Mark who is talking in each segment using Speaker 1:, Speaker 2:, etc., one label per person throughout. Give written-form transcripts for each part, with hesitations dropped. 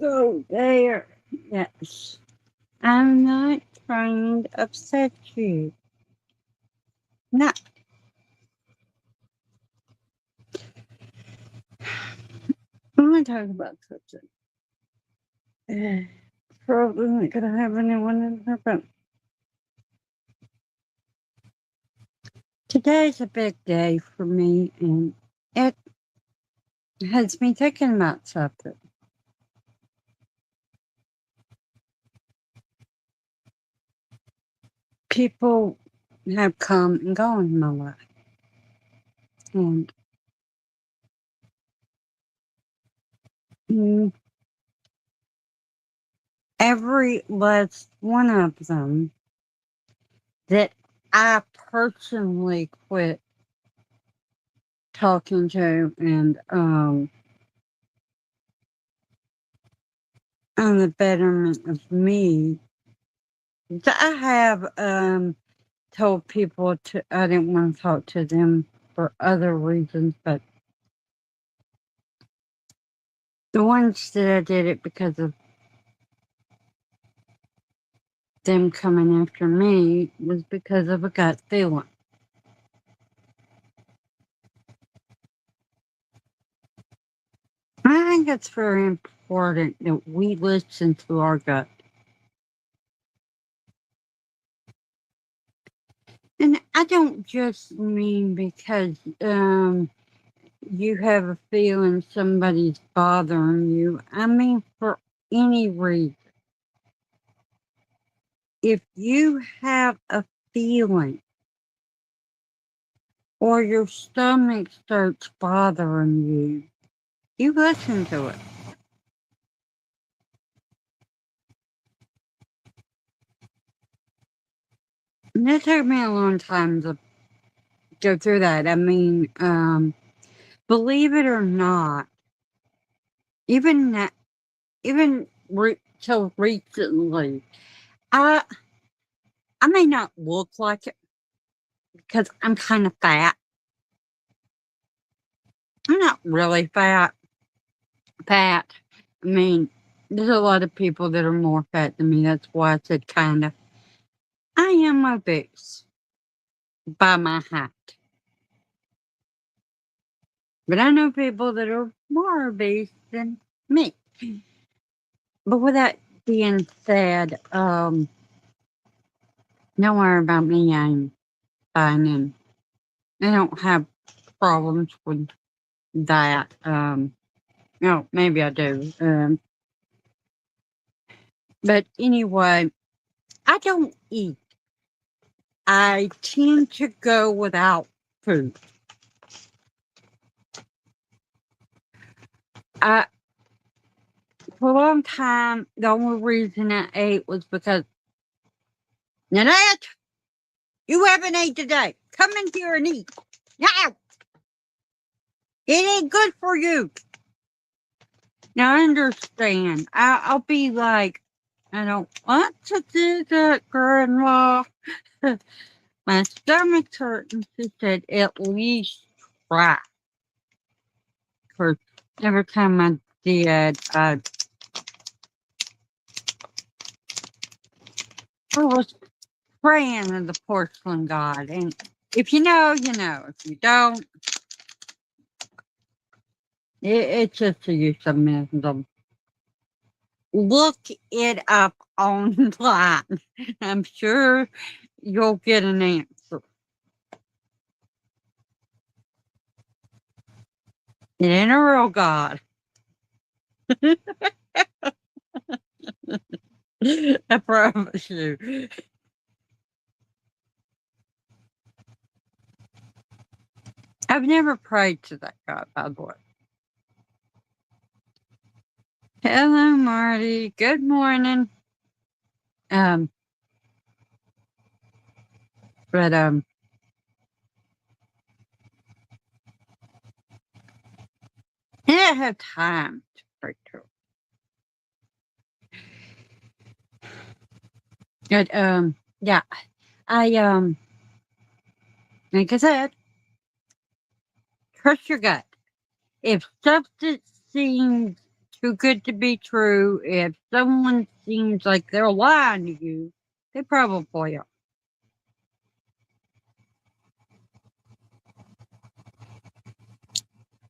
Speaker 1: Go there. Yes. I'm not trying to upset you. No. I'm going to talk about something. Probably not going to have anyone in here, but today's a big day for me, and it has me thinking about something. People have come and gone in my life, and mm, every last one of them that I personally quit talking to and on the betterment of me. I have told people to I didn't want to talk to them for other reasons, but the ones that I did it because of them coming after me was because of a gut feeling. I think it's very important that we listen to our gut. And I don't just mean because you have a feeling somebody's bothering you. I mean for any reason. If you have a feeling or your stomach starts bothering you, you listen to it. And it took me a long time to go through that. I mean, believe it or not, even that, till recently, I I may not look like it because I'm kind of fat. I'm not really fat. Fat. I mean, there's a lot of people that are more fat than me. That's why I said kind of. I am obese by my height. But I know people that are more obese than me. But with that being said, don't worry about me. I'm fine and I don't have problems with that. No, maybe I do. But anyway, I don't eat. I tend to go without food. I, for a long time, the only reason I ate was because, Nanette, you haven't ate today. Come in here and eat. Now, it ain't good for you. Now, I understand. I'll be like, I don't want to do that, Grandma. My stomach's hurting. She said, at least try. Because every time I did, I was praying to the porcelain god. And if you know, you know. If you don't, it's just a euphemism. Look it up online. I'm sure you'll get an answer. It ain't a real god. I promise you. I've never prayed to that god, by the way. Hello, Marty. Good morning. Um, but I didn't have time to pray to. But yeah, I like I said, trust your gut. If something seems too good to be true. If someone seems like they're lying to you, they probably are.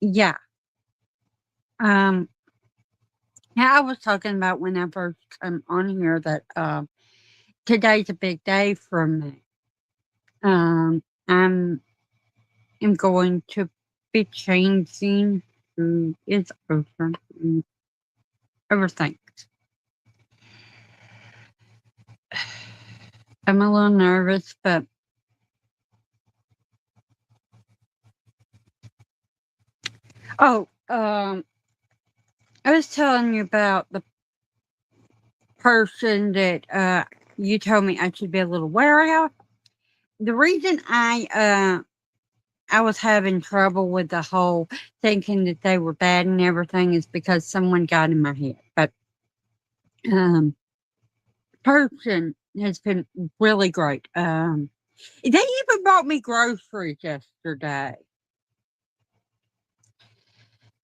Speaker 1: Yeah. Um, yeah, I was talking about when I first come on here that today's a big day for me. I'm going to be changing who is over and everything. I'm a little nervous, but oh, I was telling you about the person that you told me I should be a little wary of. The reason I was having trouble with the whole thinking that they were bad and everything is because someone got in my head. But um, person has been really great. They even bought me groceries yesterday.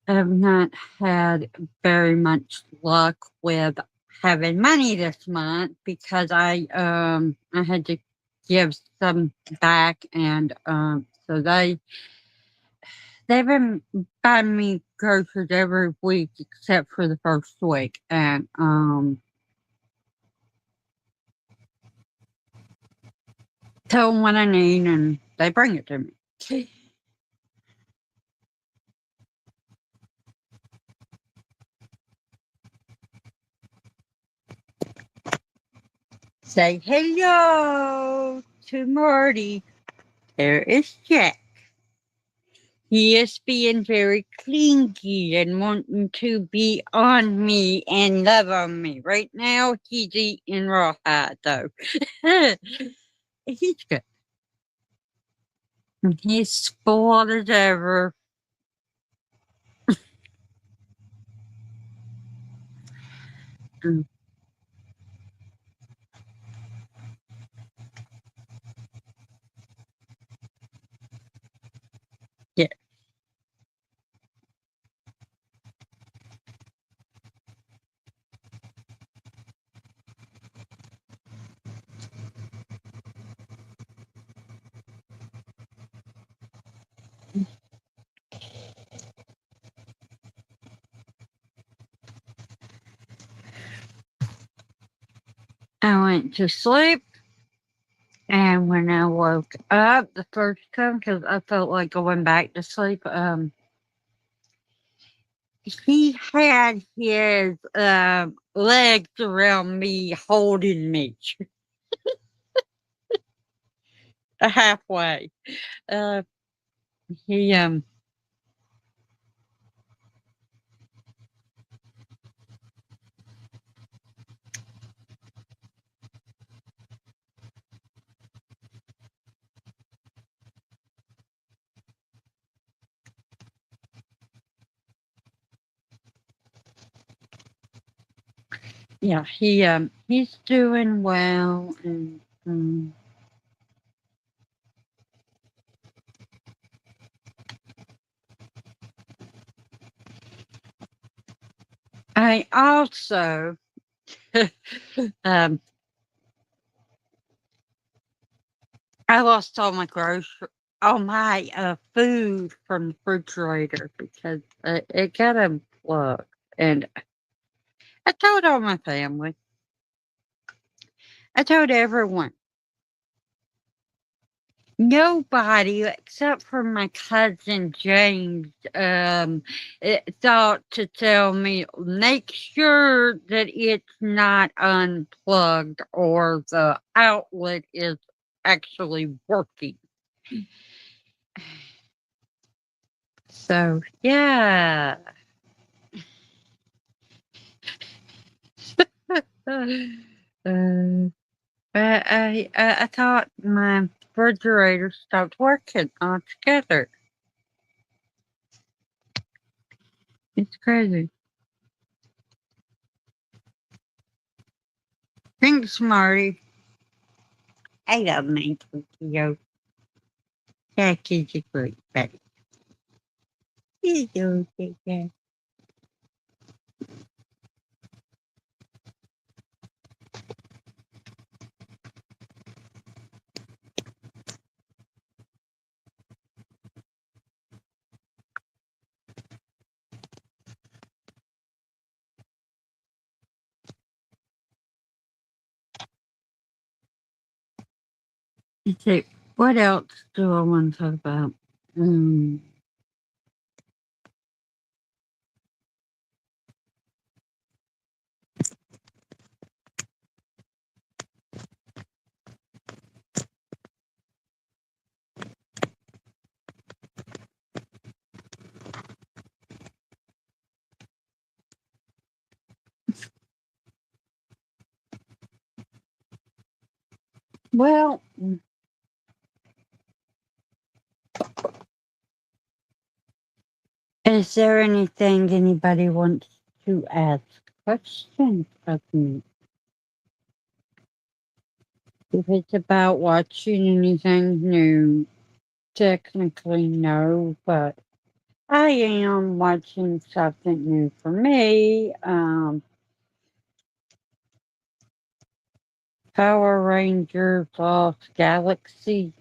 Speaker 1: I've not had very much luck with having money this month because I had to give some back and so they've been buying me groceries every week except for the first week and tell them what I need and they bring it to me. Say hello to Marty. There is Jack. He is being very clingy and wanting to be on me and love on me. Right now, he's eating rawhide, though. He's good. He's spoiled as ever. Mm, yeah. I went to sleep, and when I woke up the first time, because I felt like going back to sleep, he had his legs around me, holding me halfway. Uh, he yeah, he's doing well, and I also um I lost all my food from the refrigerator because it got unplugged, and I told all my family. I told everyone. Nobody except for my cousin James thought to tell me, make sure that it's not unplugged or the outlet is actually working. So, yeah. Uh, I thought my refrigerator stopped working altogether. It's crazy. Thanks, Marty. I love my Tokyo. Jack is a great buddy. He's so good. Let's see, what else do I want to talk about? Um, well, is there anything anybody wants to ask questions of me? If it's about watching anything new, technically no, but I am watching something new for me. Power Rangers Lost Galaxy.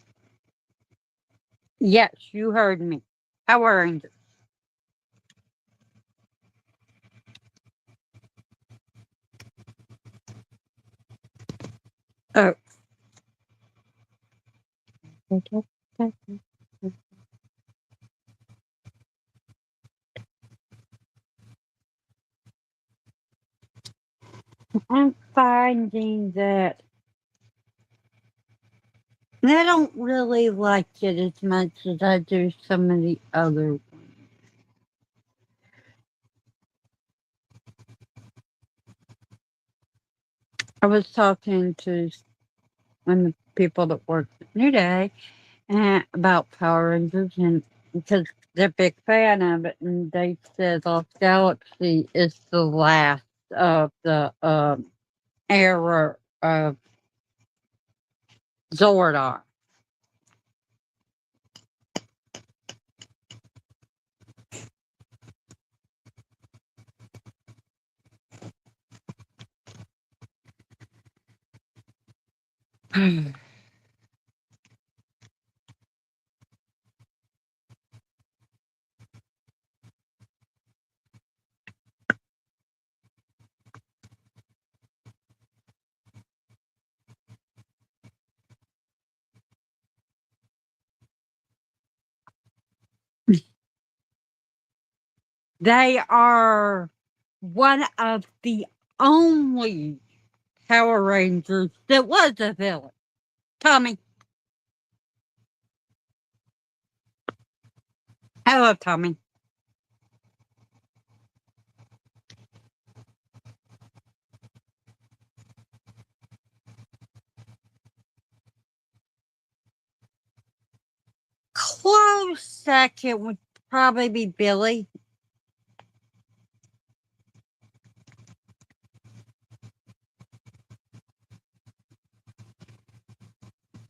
Speaker 1: Yes, you heard me. Power Rangers. Oh. I'm finding that I don't really like it as much as I do some of the other. I was talking to one of the people that works at New Day about Power Rangers, and because they're a big fan of it, and they said Lost Galaxy is the last of the era of Zordon. They are one of the only Power Rangers that was a villain. Tommy. Hello, Tommy. Close second would probably be Billy.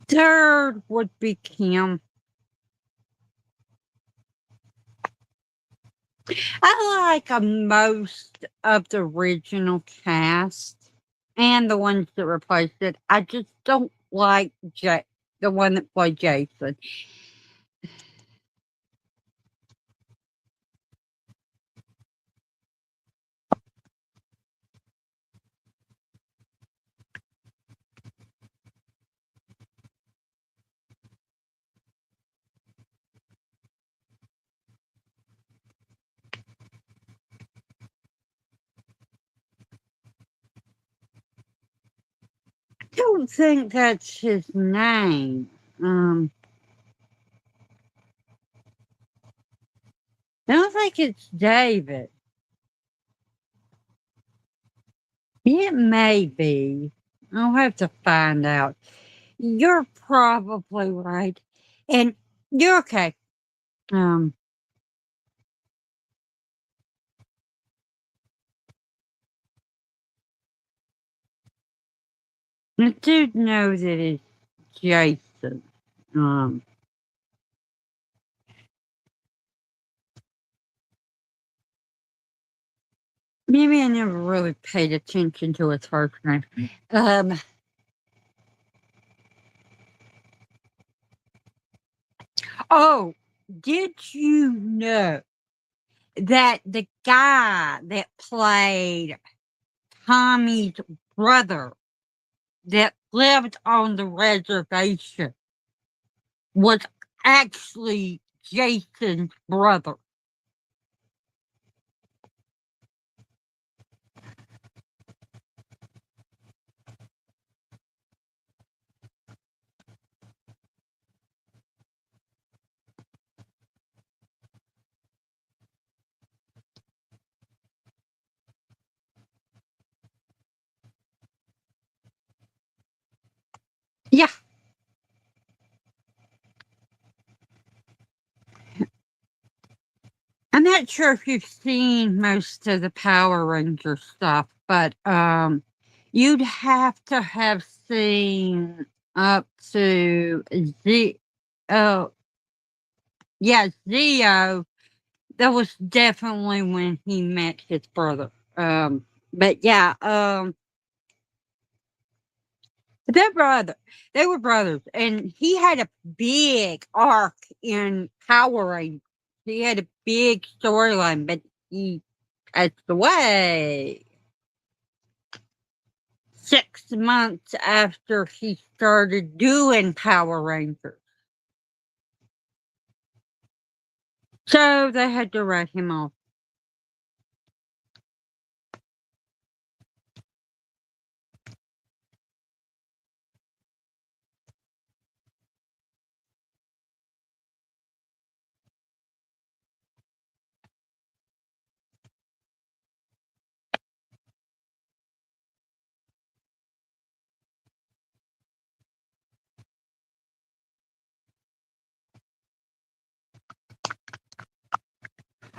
Speaker 1: Third would be Kim. I like most of the original cast and the ones that replaced it. I just don't like the one that played Jason. I don't think that's his name. I don't think it's David. It may be. I'll have to find out. You're probably right. And you're okay. Um, I do know that it's Jason. Um, Maybe I never really paid attention to his first name. Um, oh, did you know that the guy that played Tommy's brother that lived on the reservation was actually Jason's brother. Yeah, I'm not sure if you've seen most of the Power Ranger stuff, but you'd have to have seen up to oh yeah, Zeo. That was definitely when he met his brother. But yeah, their brother, they were brothers, and he had a big arc in Power Rangers. He had a big storyline, but he passed away 6 months after he started doing Power Rangers. So they had to write him off.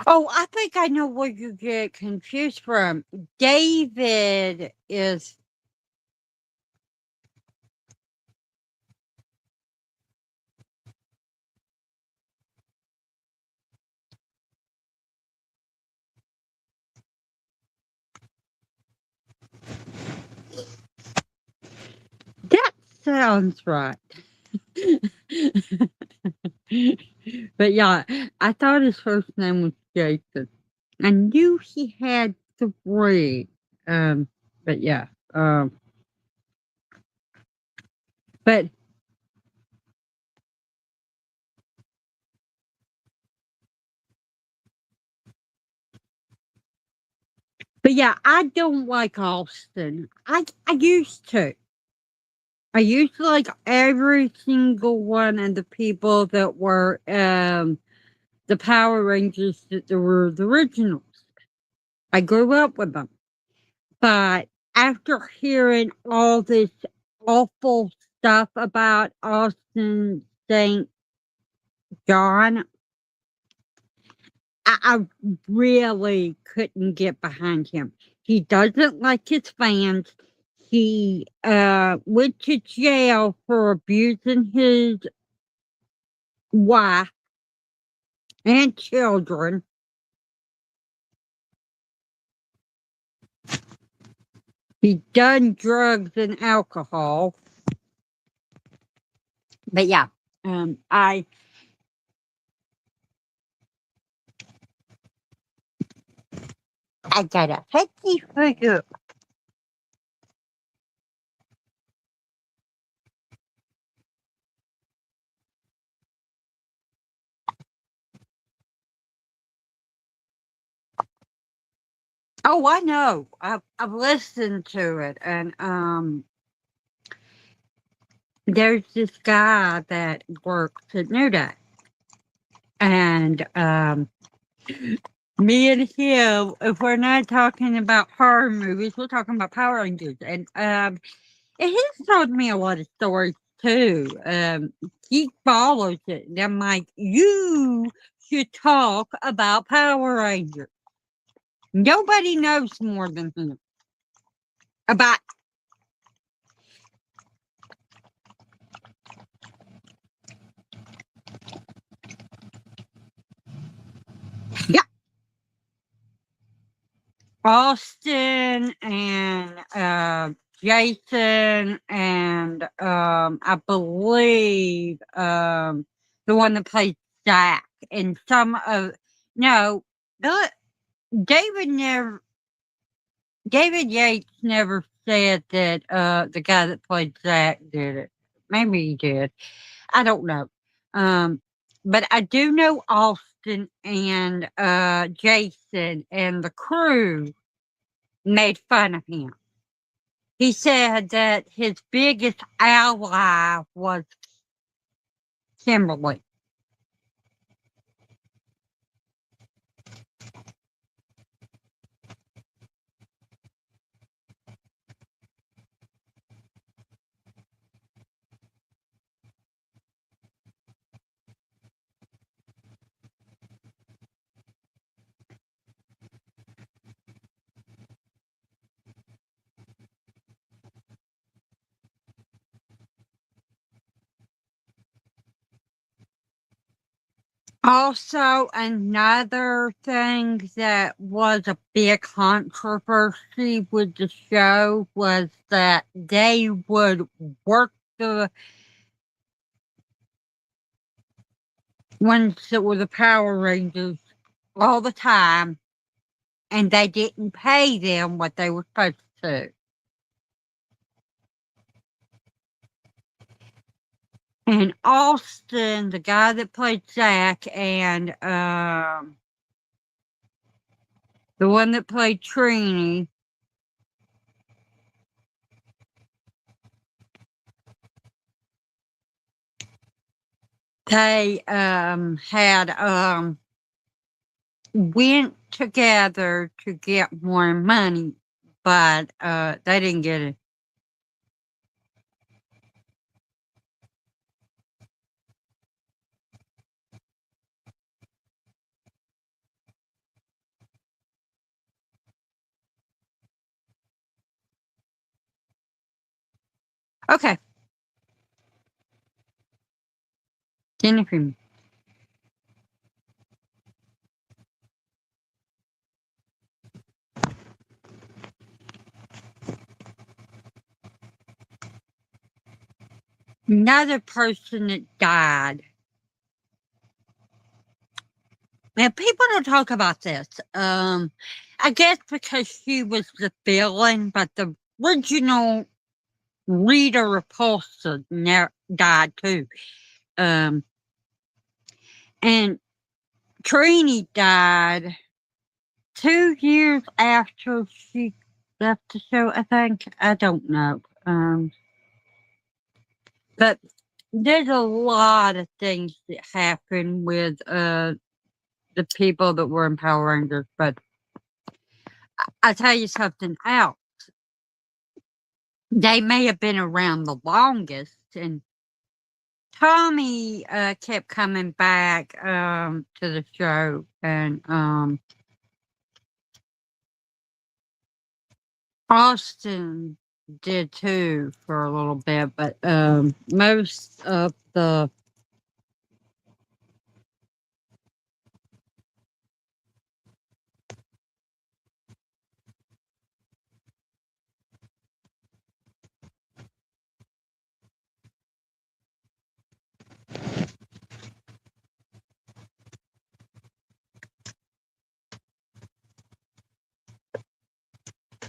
Speaker 1: Oh, I think I know where you get confused from. David is. That sounds right. But yeah, I thought his first name was Jason. I knew he had three. Um, but yeah. But yeah, I don't like Austin. I used to. I used to like every single one of the people that were the Power Rangers that were the originals. I grew up with them. But after hearing all this awful stuff about Austin St. John, I really couldn't get behind him. He doesn't like his fans. He went to jail for abusing his wife and children. He done drugs and alcohol. But yeah, um, I I got a hickey for you. Oh, I know. I've listened to it, and there's this guy that works at New Day, and me and him, if we're not talking about horror movies, we're talking about Power Rangers, and he's told me a lot of stories too. He follows it, and I'm like, you should talk about Power Rangers. Nobody knows more than him about. Yeah, Austin and Jason and I believe the one that plays Jack and some of no the David never David Yates never said that the guy that played Jack did it. Maybe he did. I don't know. But I do know Austin and Jason and the crew made fun of him. He said that his biggest ally was Kimberly. Also, another thing that was a big controversy with the show was that they would work the ones that were the Power Rangers all the time, and they didn't pay them what they were supposed to. And Austin, the guy that played Zach, and the one that played Trini, they had went together to get more money, but they didn't get it. Okay. Jennifer. Another person that died. And people don't talk about this. I guess because she was the villain, but the original Rita Repulsa died too. And Trini died 2 years after she left the show, I think. I don't know. But there's a lot of things that happen with the people that were in Power Rangers. But I'll tell you something else. They may have been around the longest, and Tommy kept coming back to the show, and Austin did too for a little bit, but most of the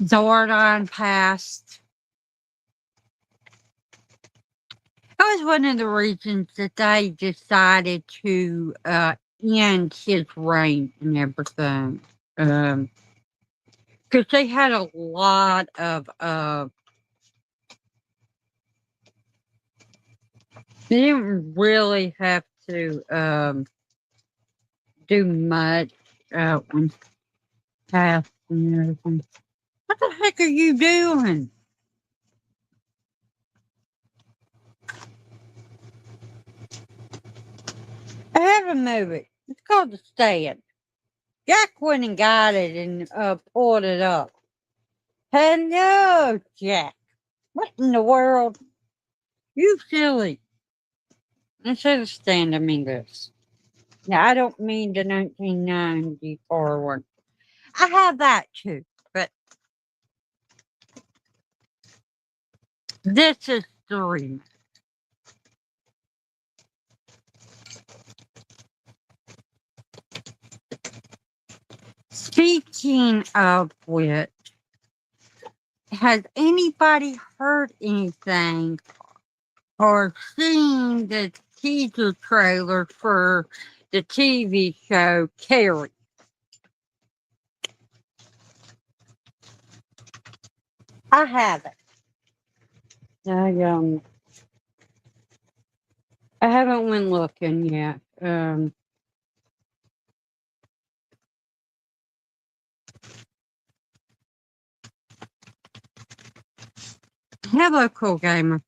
Speaker 1: Zordon passed. That was one of the reasons that they decided to end his reign and everything. Because they had a lot of they didn't really have to do much when passed and everything. What the heck are you doing? I have a movie. It's called The Stand. Jack went and got it and pulled it up. Hello, Jack. What in the world? You silly. Instead of Stand, I mean this. Now, I don't mean the 1994 one. I have that too, but this is the remake. Speaking of which, has anybody heard anything or seen the teaser trailer for the TV show Carrie. I haven't. I I haven't went looking yet. Hello, cool gamer.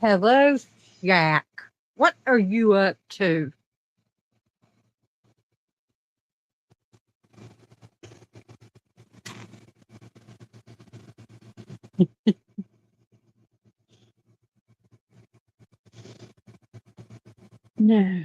Speaker 1: Hello, Jack. What are you up to? No.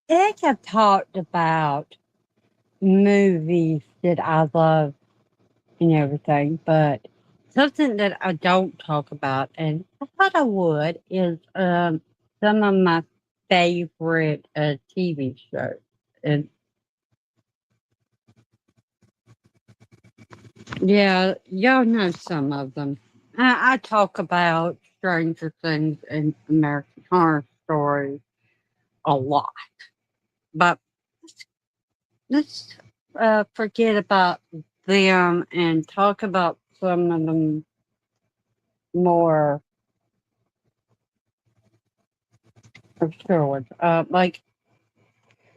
Speaker 1: I think I've talked about movies that I love and everything, but something that I don't talk about, and I thought I would, is some of my favorite TV shows. And yeah, y'all know some of them. I talk about Stranger Things and American Horror Story a lot, but let's forget about them and talk about some of them more obscure ones, like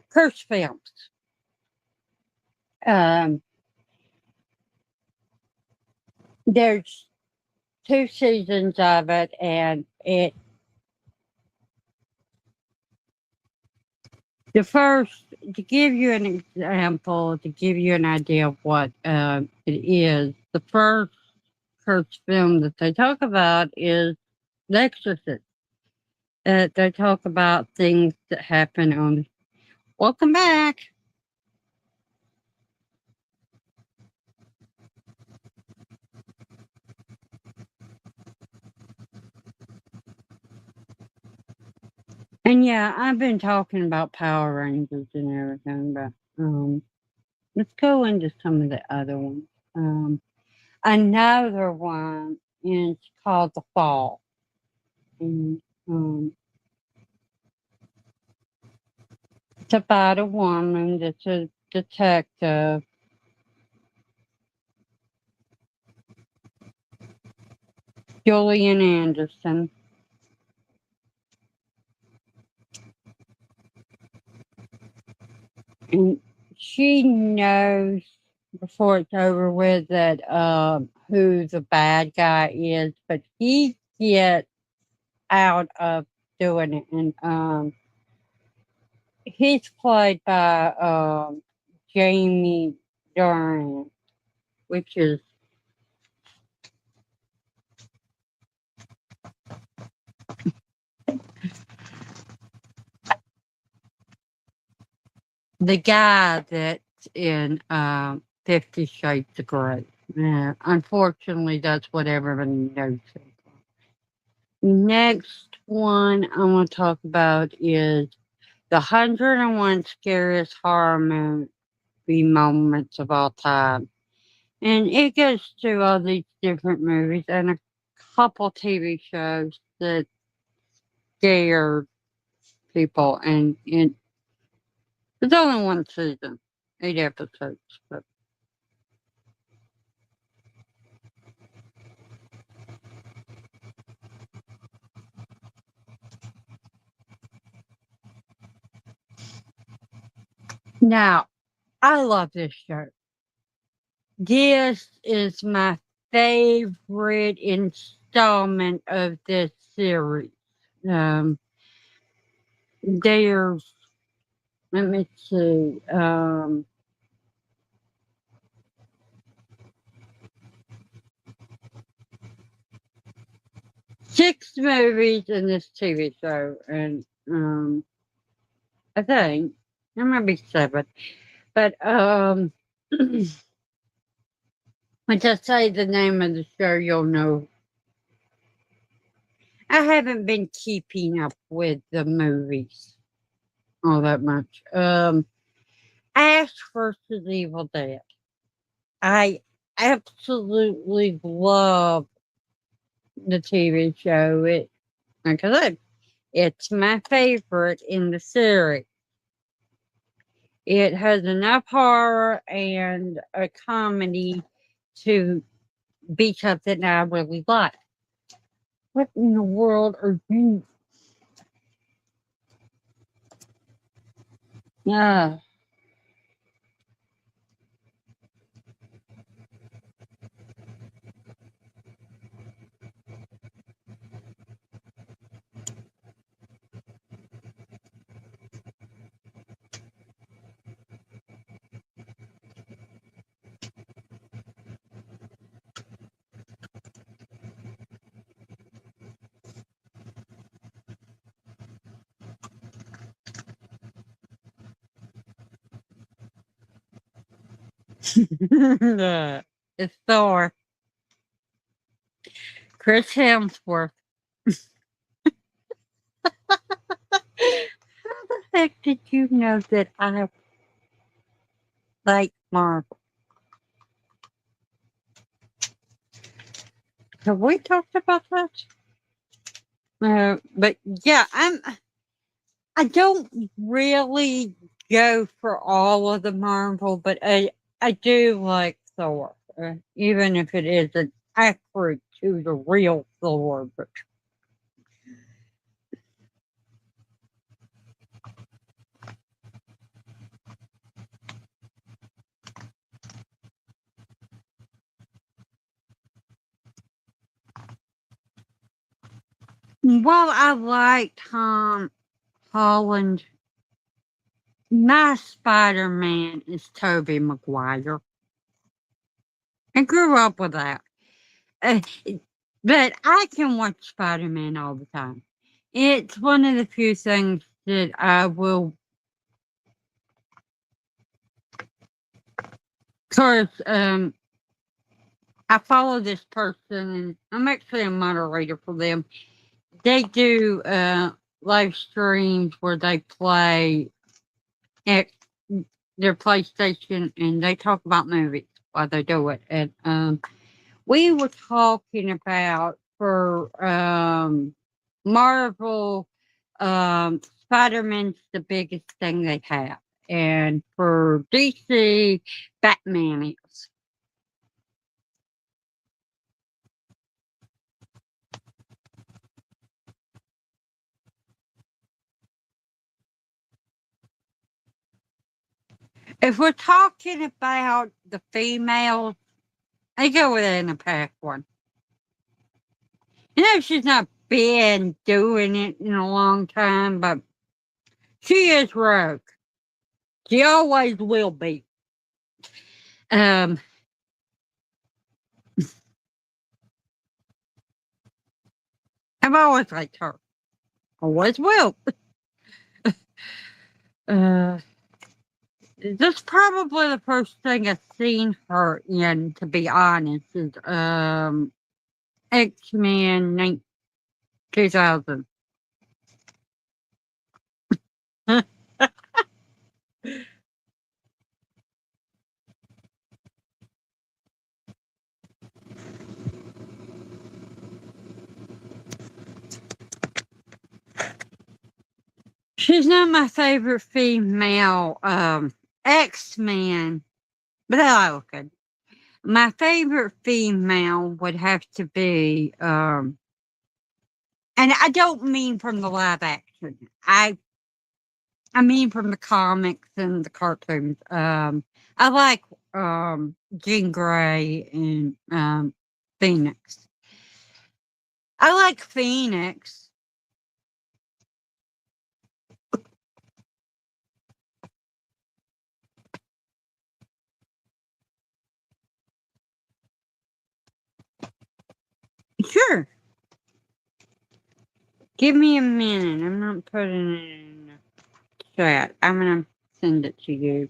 Speaker 1: Curse Films. Um, there's two seasons of it, and the first, to give you an example, to give you an idea of what it is, the first Kurt's film that they talk about is The Exorcist. They talk about things that happen on. Welcome back. And yeah, I've been talking about Power Rangers and everything, but let's go into some of the other ones. Another one is called The Fall. And it's about a woman that's a detective. Julian Anderson. And she knows before it's over with that who the bad guy is, but he gets out of doing it. And he's played by Jamie Dornan, which is the guy that's in 50 Shades of Grey. Yeah, unfortunately, that's what everybody knows. Next one I want to talk about is the 101 Scariest Horror Movie Moments of All Time. And it goes through all these different movies and a couple TV shows that scared people. And it's only one season, 8 episodes. But now, I love this show. This is my favorite installment installment of this series. Um, there's, let me see, 6 movies in this TV show, and I think there might be 7, but once I say the name of the show, you'll know. I haven't been keeping up with the movies all that much. Ash versus Evil Dead. I absolutely love the TV show. Like I said, it's my favorite in the series. It has enough horror and a comedy to be something I really like. What in the world are you? Yeah. It's Thor. Chris Hemsworth. How the heck did you know that I like Marvel? Have we talked about that? But yeah, I don't really go for all of the Marvel, but I do like Thor, even if it isn't accurate to the real Thor. But while I like Tom Holland, my Spider Man is Tobey Maguire. I grew up with that. Uh, but I can watch Spider Man all the time. It's one of the few things that I will. Of course, I follow this person, and I'm actually a moderator for them. They do live streams where they play at their PlayStation and they talk about movies while they do it. And we were talking about for Marvel, Spider-Man's the biggest thing they have. And for DC, Batman is. If we're talking about the females, I go with Anna Paquin. You know, she's not been doing it in a long time, but she is Rogue. She always will be. Um, I've always liked her. Always will. Uh, that's probably the first thing I've seen her in, to be honest, is X-Men 2000. She's not my favorite female X-Men, but I like her. My favorite female would have to be, and I don't mean from the live action. I mean from the comics and the cartoons. I like Jean Grey and Phoenix. I like Phoenix. Sure. Give me a minute. I'm not putting it in the chat. I'm going to send it to you.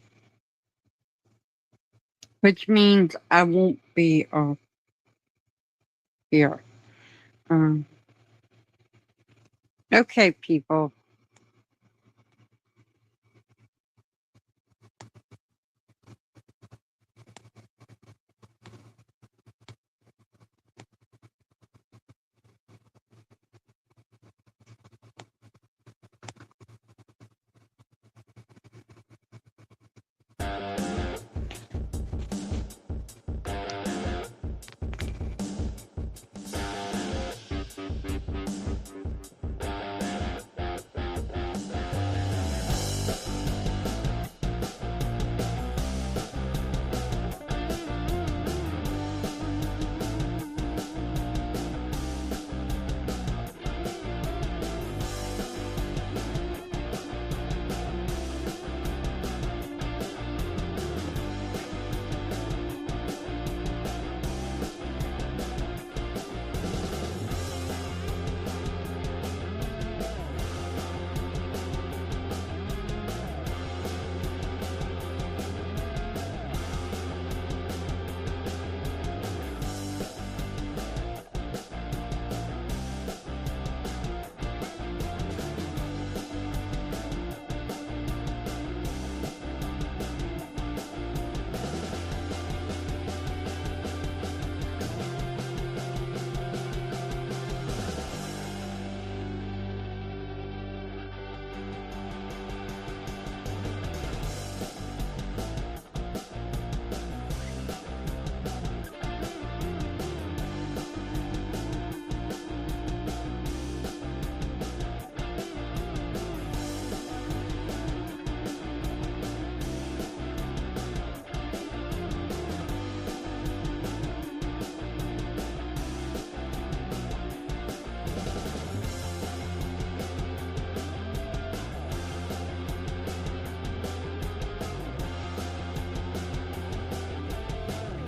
Speaker 1: Which means I won't be here. Okay, people.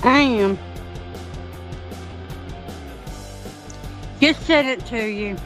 Speaker 1: I am. Just sent it to you.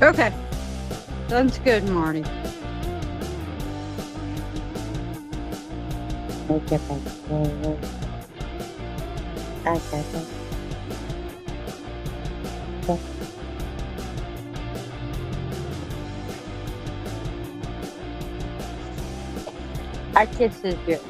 Speaker 1: Okay. Sounds good, Marty. Okay. I kisses you.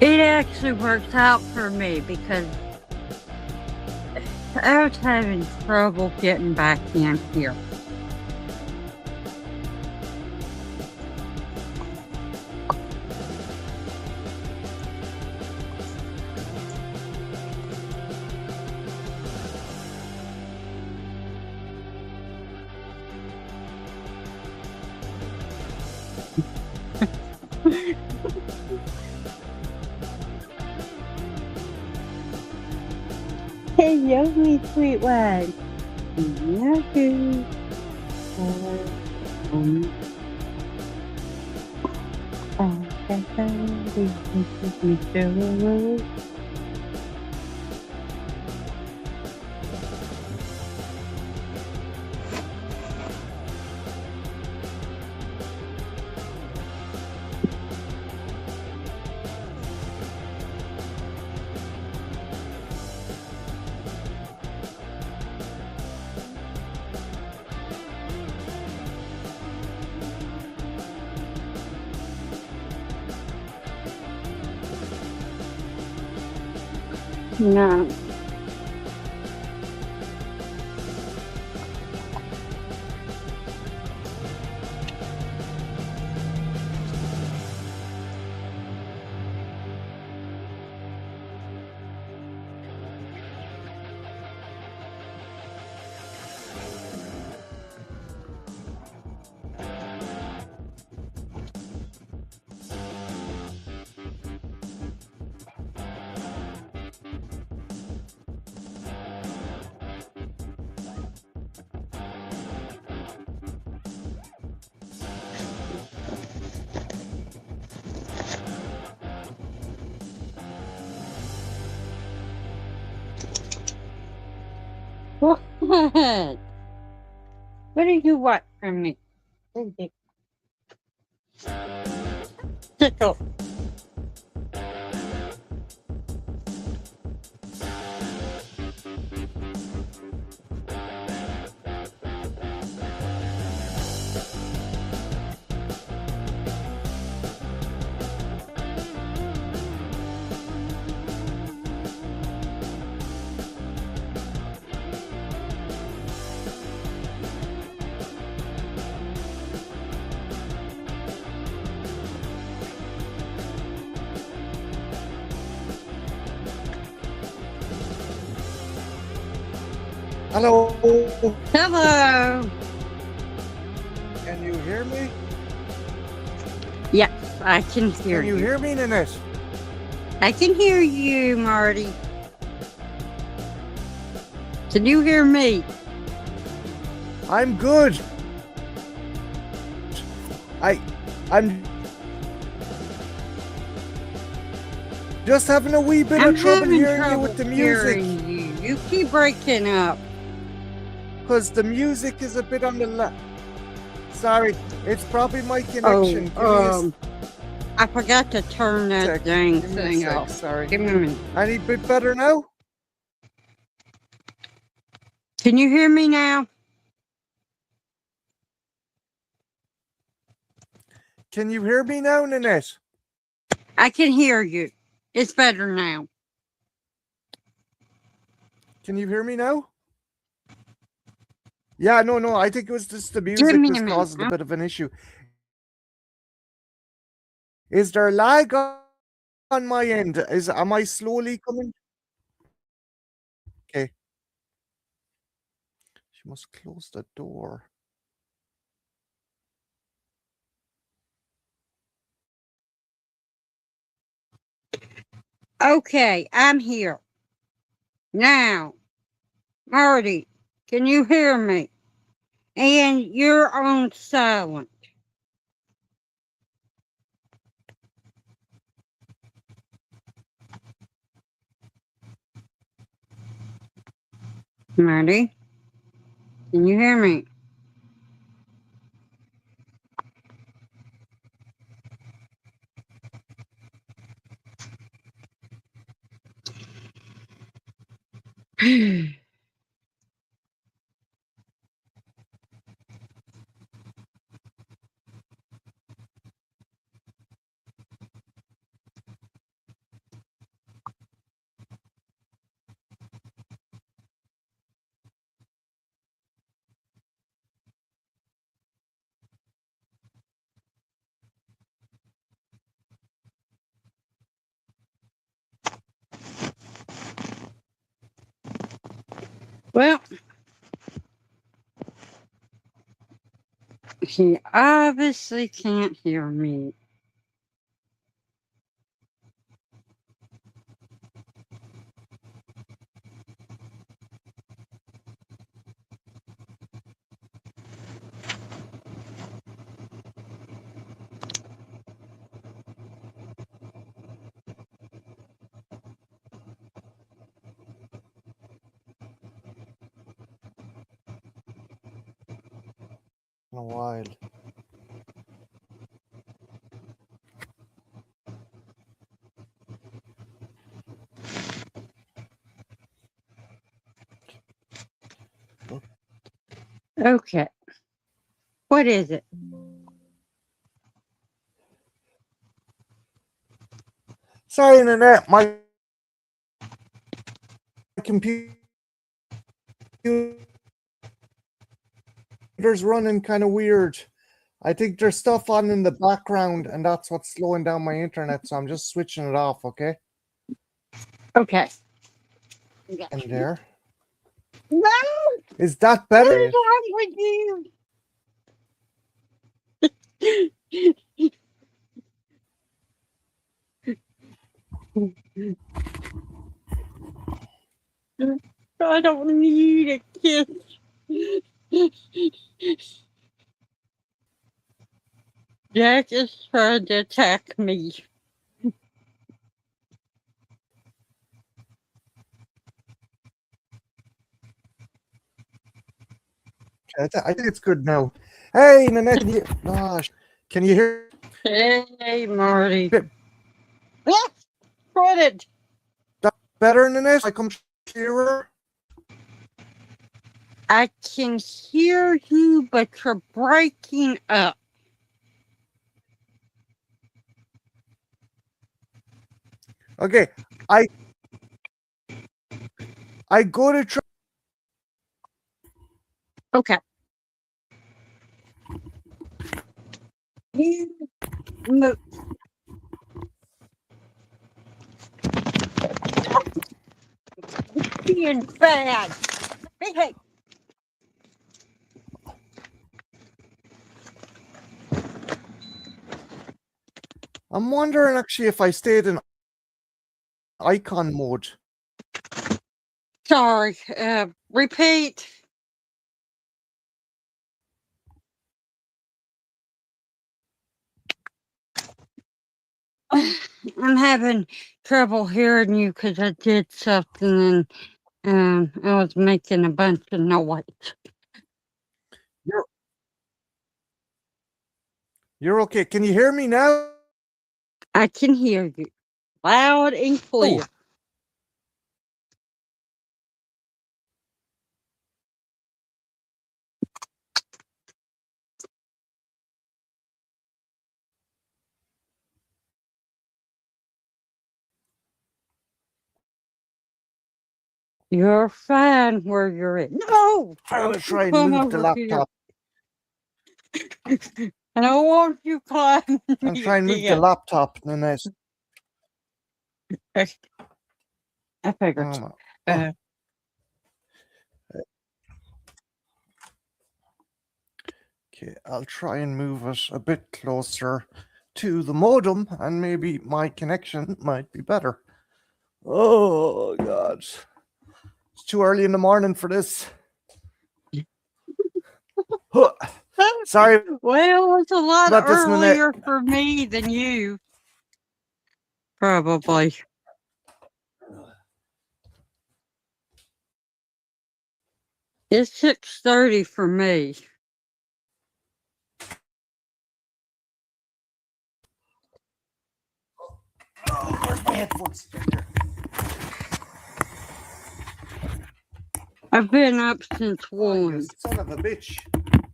Speaker 1: It actually works out for me because I was having trouble getting back in here. Hello, my sweet one. Love you. Um, no. What? What do you want from me? Tickle.
Speaker 2: Hello,
Speaker 1: Hello.
Speaker 2: can you hear me?
Speaker 1: Yes, I can hear
Speaker 2: Can you
Speaker 1: you.
Speaker 2: hear me, Nanette?
Speaker 1: I can hear you, Marty. Can you hear me?
Speaker 2: I'm good. I'm just having a wee bit
Speaker 1: I'm
Speaker 2: of trouble
Speaker 1: having
Speaker 2: hearing you
Speaker 1: trouble
Speaker 2: with the music,
Speaker 1: hearing you. You keep breaking up.
Speaker 2: because the music is a bit on the left. Sorry, it's probably my
Speaker 1: Oh,
Speaker 2: connection. Give me
Speaker 1: I forgot to turn
Speaker 2: a
Speaker 1: that
Speaker 2: sec.
Speaker 1: dang
Speaker 2: Give me a
Speaker 1: thing
Speaker 2: sec.
Speaker 1: off.
Speaker 2: Sorry.
Speaker 1: Give me a minute.
Speaker 2: Any bit better now?
Speaker 1: Can you hear me now?
Speaker 2: Can you hear me now, Nanette?
Speaker 1: I can hear you. It's better now.
Speaker 2: Can you hear me now? Yeah, no. I think it was just the
Speaker 1: Give
Speaker 2: music
Speaker 1: me a
Speaker 2: was
Speaker 1: minute.
Speaker 2: causing a bit of an issue. Is there lag on my end? Am I slowly coming? Okay. She must close the door.
Speaker 1: Okay, I'm here. Now, Marty, can you hear me? And you're on silent. Marty, can you hear me? Well, he obviously can't hear me.
Speaker 2: in a while.
Speaker 1: Okay. What is it?
Speaker 2: Sorry, Nanette, my computer's running kind of weird. I think there's stuff on in the background, and that's what's slowing down my internet. So I'm just switching it off. Okay.
Speaker 1: Okay.
Speaker 2: And there.
Speaker 1: No!
Speaker 2: Is that
Speaker 1: What
Speaker 2: better?
Speaker 1: is wrong with you? I don't need a kiss. Jack is trying to attack me.
Speaker 2: I think it's good now. Hey, Nanette, gosh, can you hear?
Speaker 1: Hey, Marty.
Speaker 2: Bit-
Speaker 1: Yes, got it.
Speaker 2: Better, Nanette? I come clearer.
Speaker 1: I can hear you, but you're breaking up.
Speaker 2: Okay, I go to try.
Speaker 1: Okay. You move. Being bad. Hey.
Speaker 2: I'm wondering actually if I stayed in icon mode.
Speaker 1: Sorry. Repeat. I'm having trouble hearing you because I did something and I was making a bunch of noise.
Speaker 2: You're okay. Can you hear me now?
Speaker 1: I can hear you loud and clear. You're fine where you're at. No!
Speaker 2: I'm gonna try and
Speaker 1: Come
Speaker 2: move the
Speaker 1: over here.
Speaker 2: laptop.
Speaker 1: I don't want you climbing
Speaker 2: I'm
Speaker 1: me
Speaker 2: trying to move the
Speaker 1: again.
Speaker 2: laptop, Nanette.
Speaker 1: I figured.
Speaker 2: Oh, my- Okay, I'll try and move it a bit closer to the modem, and maybe my connection might be better. Oh God, it's too early in the morning for this. Huh. Sorry
Speaker 1: Well, it's a lot
Speaker 2: about this, Nanette.
Speaker 1: earlier for me than you. Probably. It's 6:30 for me.
Speaker 2: Oh, where's my headphones?
Speaker 1: I've been up since
Speaker 2: Oh, you
Speaker 1: 1.
Speaker 2: son of a bitch.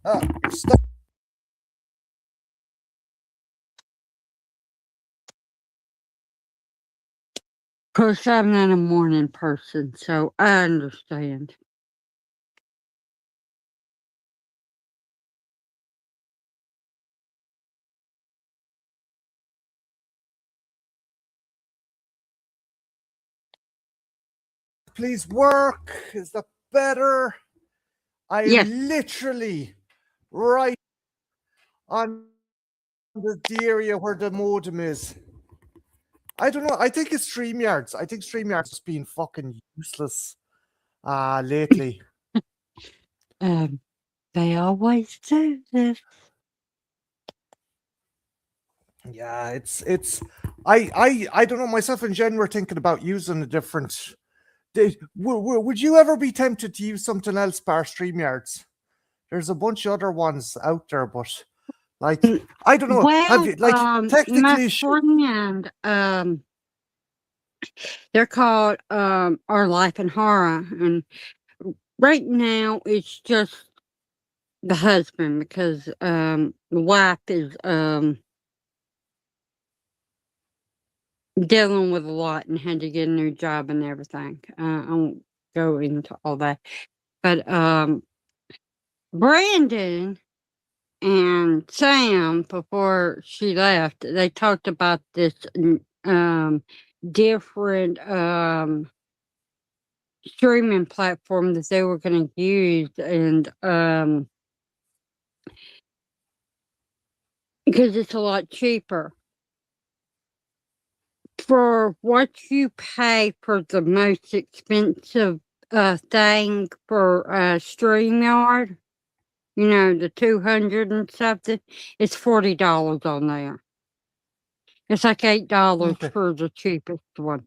Speaker 2: You're stuck.
Speaker 1: Of course, I'm not a morning person, so I understand.
Speaker 2: Please work. Is that better? I am
Speaker 1: Yes.
Speaker 2: literally right on the area where the modem is. I don't know. I think it's StreamYards. I think StreamYards has been fucking useless lately.
Speaker 1: They always do this.
Speaker 2: Yeah, it's I don't know, myself and Jen were thinking about using a different. Would you ever be tempted to use something else bar StreamYards? There's a bunch of other ones out there, but like
Speaker 1: Mm,
Speaker 2: I don't know. Have
Speaker 1: Well,
Speaker 2: you like
Speaker 1: my
Speaker 2: technically?
Speaker 1: friend, they're called Our Life in Horror, and right now it's just the husband because the wife is dealing with a lot and had to get a new job and everything. I won't go into all that, but Brandon and Sam, before she left, they talked about this different streaming platform that they were going to use, and because it's a lot cheaper for what you pay for the most expensive thing for StreamYard. You know, the 200 and something. It's $40 on there. It's like $8
Speaker 2: Okay.
Speaker 1: for the cheapest one.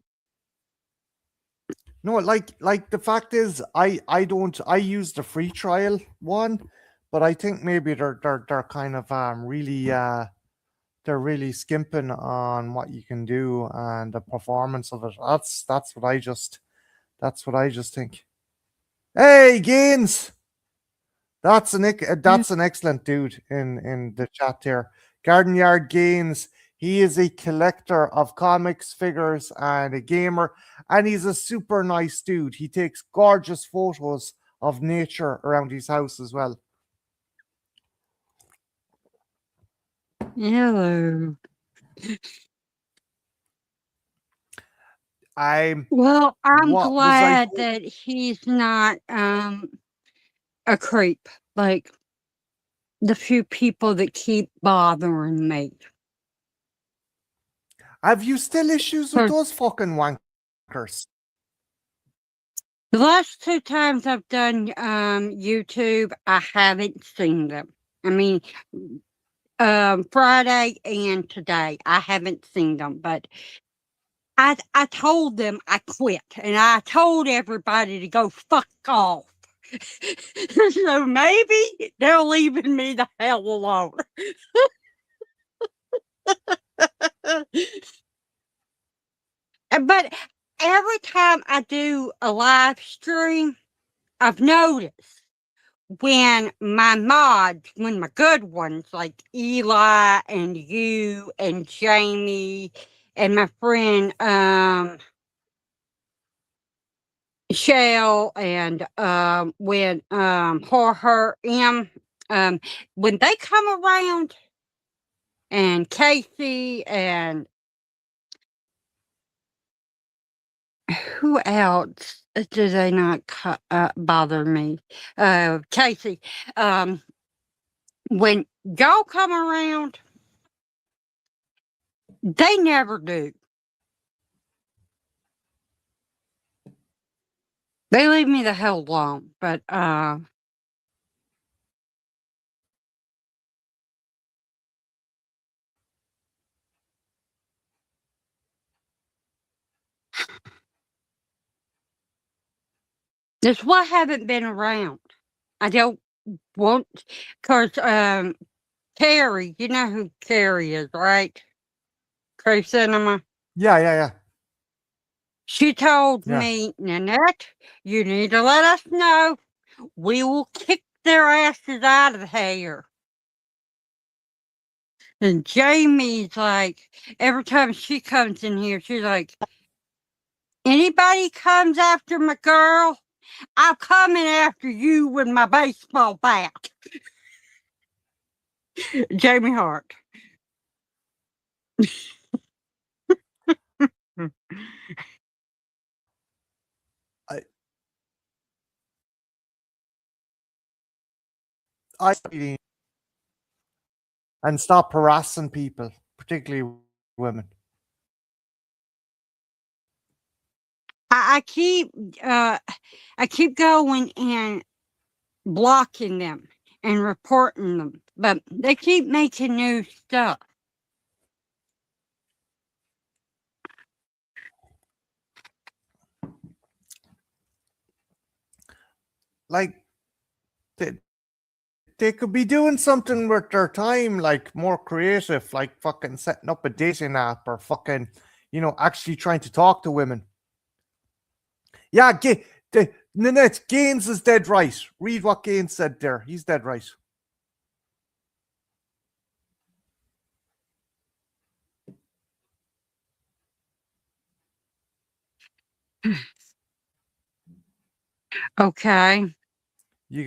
Speaker 2: No, like the fact is, I use the free trial one, but I think maybe they're kind of really they're really skimping on what you can do and the performance of it. That's what I just think. Hey, Gaines,
Speaker 1: Mm.
Speaker 2: that's an excellent dude in the chat there. Garden Yard Gaines. He is a collector of comics, figures, and a gamer, and he's a super nice dude. He takes gorgeous photos of nature around his house as well.
Speaker 1: Hello.
Speaker 2: I'm
Speaker 1: Well, I'm
Speaker 2: what was I
Speaker 1: glad that he's not a creep like the few people that keep bothering me.
Speaker 2: have you still issues with
Speaker 1: 'Cause
Speaker 2: those fucking wankers?
Speaker 1: the last 2 times I've done YouTube, I haven't seen them. I mean, Friday and today, I haven't seen them, but I told them I quit, and I told everybody to go fuck off. So maybe they're leaving me the hell alone. But every time I do a live stream, I've noticed when my good ones like Eli and you and Jamie and my friend Shell and when her when they come around, and Casey and who else do they not bother me? Casey. When y'all come around, they never do. They leave me the hell alone. But that's why I haven't been around. I don't want, cause Carrie, you know who Carrie is, right? Crave Cinema.
Speaker 2: Yeah, yeah, yeah,
Speaker 1: She told
Speaker 2: yeah.
Speaker 1: me, Nanette, you need to let us know. We will kick their asses out of here. And Jamie's like, every time she comes in here, she's like, anybody comes after my girl, I'm coming after you with my baseball bat. Jamie Hart.
Speaker 2: I I and stop harassing people, particularly women.
Speaker 1: I keep I keep going and blocking them and reporting them, but they keep making new stuff.
Speaker 2: Like they could be doing something with their time, like more creative, like fucking setting up a dating app or fucking, actually trying to talk to women. Yeah, Nanette, Gaines is dead right. Read what Gaines said there. He's dead right.
Speaker 1: Okay.
Speaker 2: You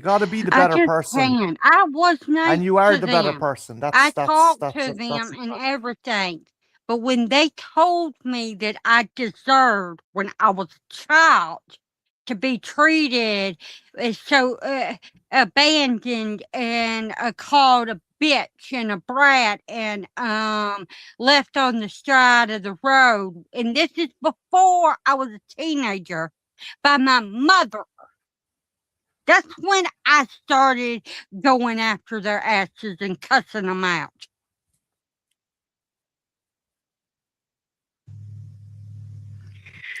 Speaker 2: got to be the
Speaker 1: I
Speaker 2: better
Speaker 1: just
Speaker 2: person,
Speaker 1: can't. I was nice
Speaker 2: and you are
Speaker 1: to
Speaker 2: the better
Speaker 1: them.
Speaker 2: person.
Speaker 1: I
Speaker 2: That's
Speaker 1: talked
Speaker 2: that's
Speaker 1: to
Speaker 2: that's,
Speaker 1: them
Speaker 2: that's
Speaker 1: and everything. But when they told me that I deserved, when I was a child, to be treated so abandoned and called a bitch and a brat and left on the side of the road, and this is before I was a teenager, by my mother. That's when I started going after their asses and cussing them out.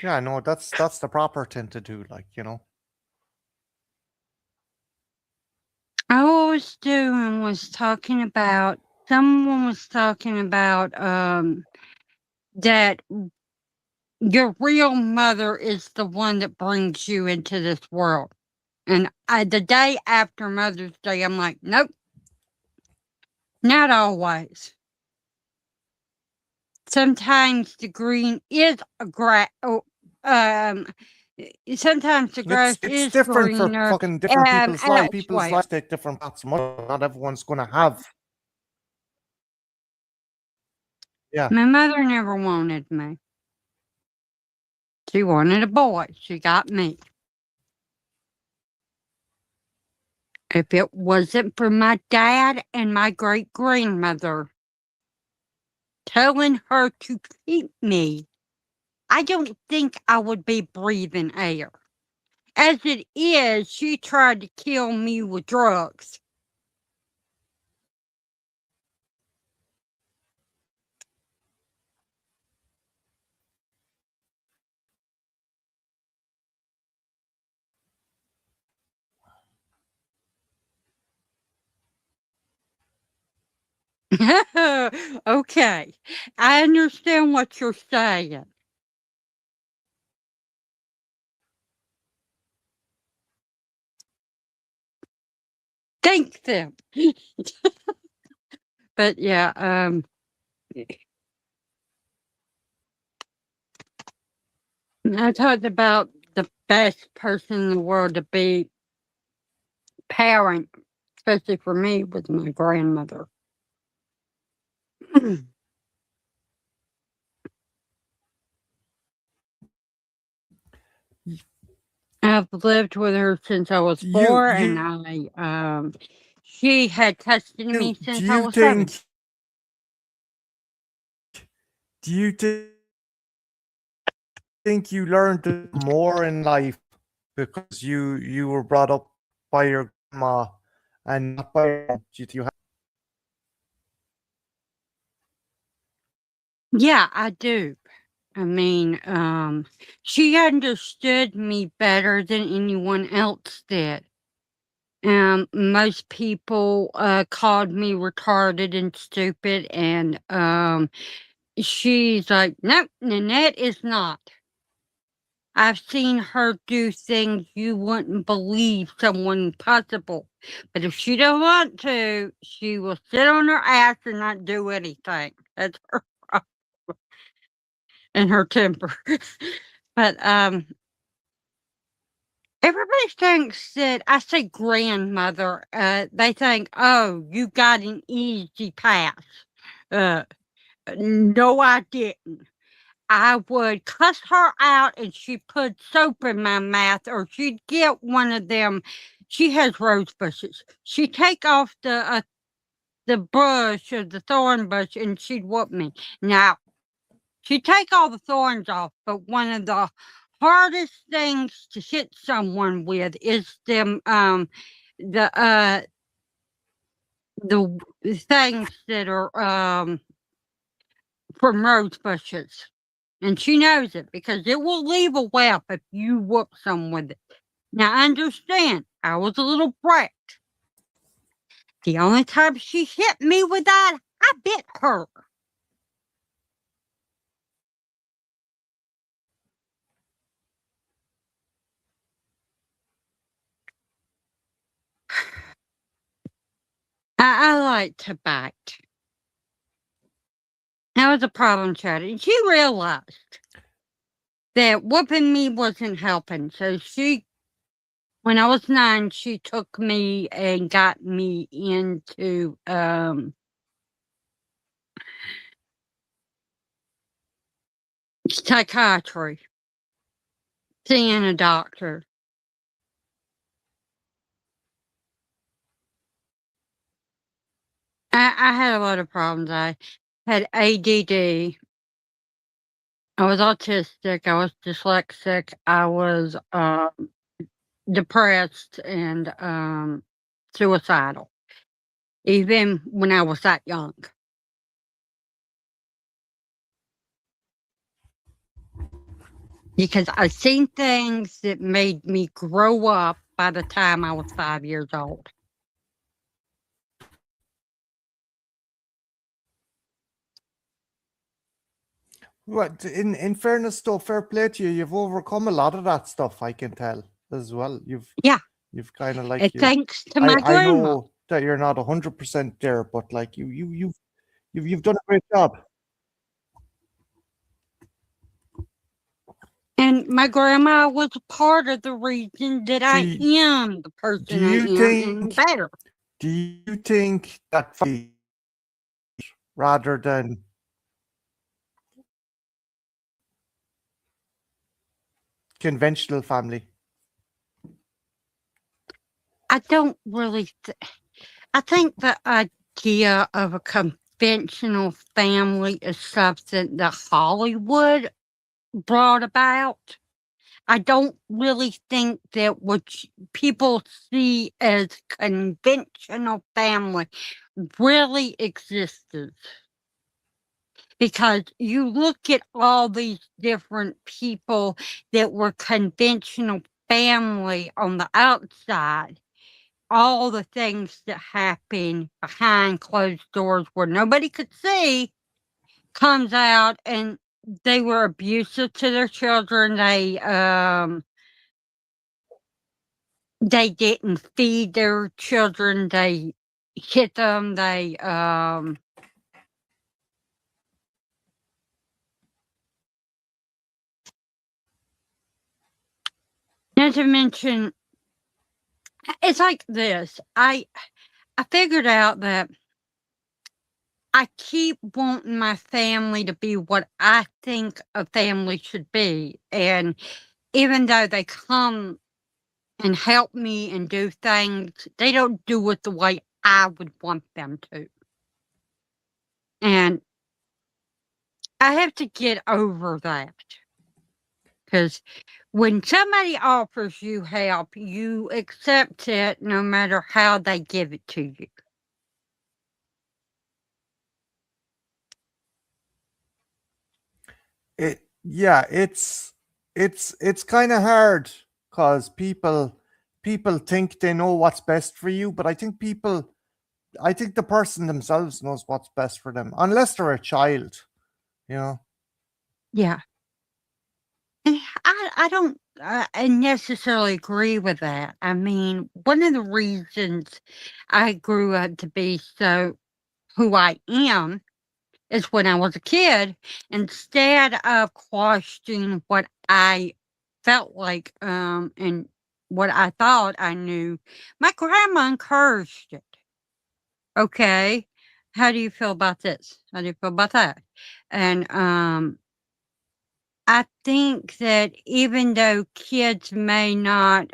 Speaker 2: yeah, no, that's the proper thing to do. Like,
Speaker 1: All I was doing was talking about, someone was talking about that your real mother is the one that brings you into this world. And the day after Mother's Day, I'm like, nope, not always. Sometimes the green is a grass. Sometimes the grass
Speaker 2: it's
Speaker 1: is
Speaker 2: different for
Speaker 1: greener
Speaker 2: fucking different people's lives. People's
Speaker 1: elsewhere.
Speaker 2: lives take different paths. Not everyone's gonna have. Yeah.
Speaker 1: My mother never wanted me. She wanted a boy. She got me. If it wasn't for my dad and my great grandmother telling her to keep me, I don't think I would be breathing air. As it is, she tried to kill me with drugs. Okay, I understand what you're saying. Thank them. But yeah, I talked about the best person in the world to be parent, especially for me, was my grandmother. I've lived with her since I was 4, and she had custody of me
Speaker 2: do
Speaker 1: since I
Speaker 2: you
Speaker 1: was 7.
Speaker 2: do you think you learned more in life because you were brought up by your grandma and not by you have?
Speaker 1: Yeah, I do. I mean, she understood me better than anyone else did. Most people called me retarded and stupid, and she's like, nope, Nanette is not. I've seen her do things you wouldn't believe someone possible. But if she don't want to, she will sit on her ass and not do anything. That's her problem and her temper. But everybody thinks that I say grandmother. They think, oh, you got an easy pass. Uh, no, I didn't. I would cuss her out and she'd put soap in my mouth, or she'd get one of them. She has rose bushes. She'd take off the bush or the thorn bush and she'd whoop me. Now, she'd take all the thorns off, but one of the hardest things to hit someone with is the the things that are from rose bushes. And she knows it because it will leave a whelp if you whoop someone with it. Now, understand, I was a little brat. The only time she hit me with that, I bit her. I like to bite. That was a problem child. And she realized that whooping me wasn't helping. So when I was 9, she took me and got me into psychiatry, seeing a doctor. I had a lot of problems. I had ADD. I was autistic. I was dyslexic. I was depressed and suicidal, even when I was that young. Because I seen things that made me grow up by the time I was 5 years old.
Speaker 2: What in fairness though, fair play to you. You've overcome a lot of that stuff, I can tell as well.
Speaker 1: Yeah.
Speaker 2: You've kind of like
Speaker 1: Thanks to my
Speaker 2: I
Speaker 1: grandma.
Speaker 2: know that you're not 100% there, but like you've done a great job.
Speaker 1: And my grandma was a part of the reason that I am the person I am and better.
Speaker 2: Do you think that rather than conventional family?
Speaker 1: I don't really. I think the idea of a conventional family is something that Hollywood brought about. I don't really think that what people see as conventional family really existed. Because you look at all these different people that were conventional family on the outside, all the things that happen behind closed doors where nobody could see comes out, and they were abusive to their children. They didn't feed their children. They hit them. Not to mention, it's like this. I figured out that I keep wanting my family to be what I think a family should be. And even though they come and help me and do things, they don't do it the way I would want them to. And I have to get over that. Because when somebody offers you help, you accept it no matter how they give it to you.
Speaker 2: It's kind of hard because people think they know what's best for you, but I think the person themselves knows what's best for them, unless they're a child, you know.
Speaker 1: Yeah. I don't necessarily agree with that. I mean, one of the reasons I grew up to be so who I am is when I was a kid, instead of questioning what I felt like and what I thought I knew, my grandma encouraged it. Okay, how do you feel about this? How do you feel about that? And I think that even though kids may not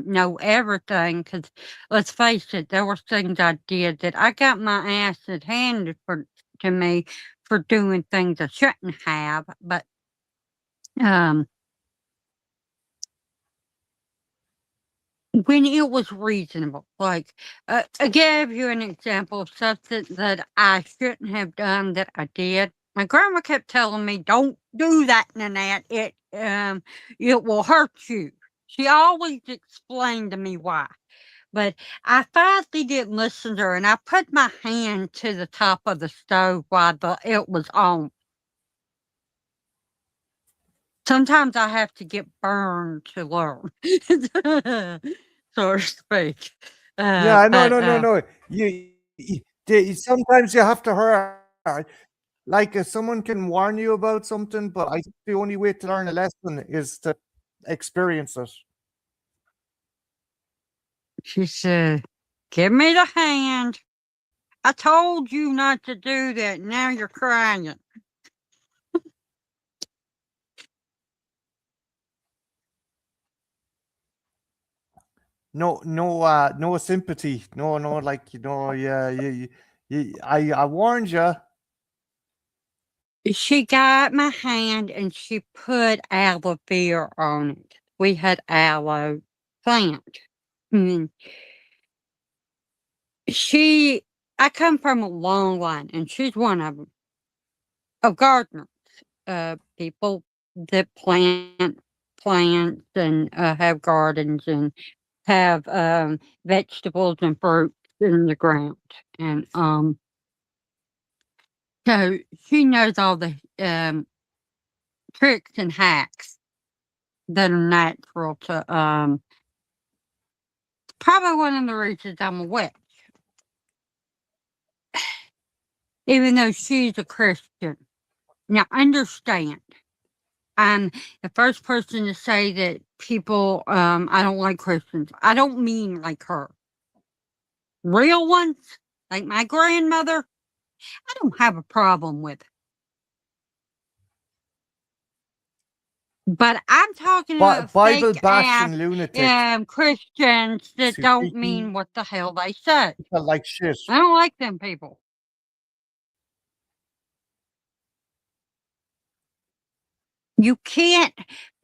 Speaker 1: know everything, because let's face it, there were things I did that I got my ass handed to me for doing things I shouldn't have. But when it was reasonable, like I gave you an example of something that I shouldn't have done that I did. My grandma kept telling me, "Don't do that, Nanette. It will hurt you." She always explained to me why. But I finally didn't listen to her, and I put my hand to the top of the stove while it was on. Sometimes I have to get burned to learn, so to speak.
Speaker 2: Yeah, no,
Speaker 1: But
Speaker 2: no, no, no. Sometimes you have to hurt. Like someone can warn you about something, but I think the only way to learn a lesson is to experience it.
Speaker 1: she said, "Give me the hand. I told you not to do that. Now you're crying."
Speaker 2: No sympathy. No, like yeah, I warned you.
Speaker 1: She got my hand and she put aloe vera on it. We had aloe plant. And I come from a long line, and she's one of them. Of gardeners, people that plant plants and have gardens and have vegetables and fruits in the ground. And so she knows all the tricks and hacks that are natural to probably one of the reasons I'm a witch. Even though she's a Christian. Now understand, I'm the first person to say that people I don't like Christians. I don't mean like her. Real ones, like my grandmother, I don't have a problem with. But I'm talking about
Speaker 2: Bible
Speaker 1: fake
Speaker 2: bashing
Speaker 1: ass
Speaker 2: lunatic.
Speaker 1: Christians that
Speaker 2: who
Speaker 1: don't
Speaker 2: treat
Speaker 1: mean what the hell they say.
Speaker 2: people like shit.
Speaker 1: I don't like them people. You can't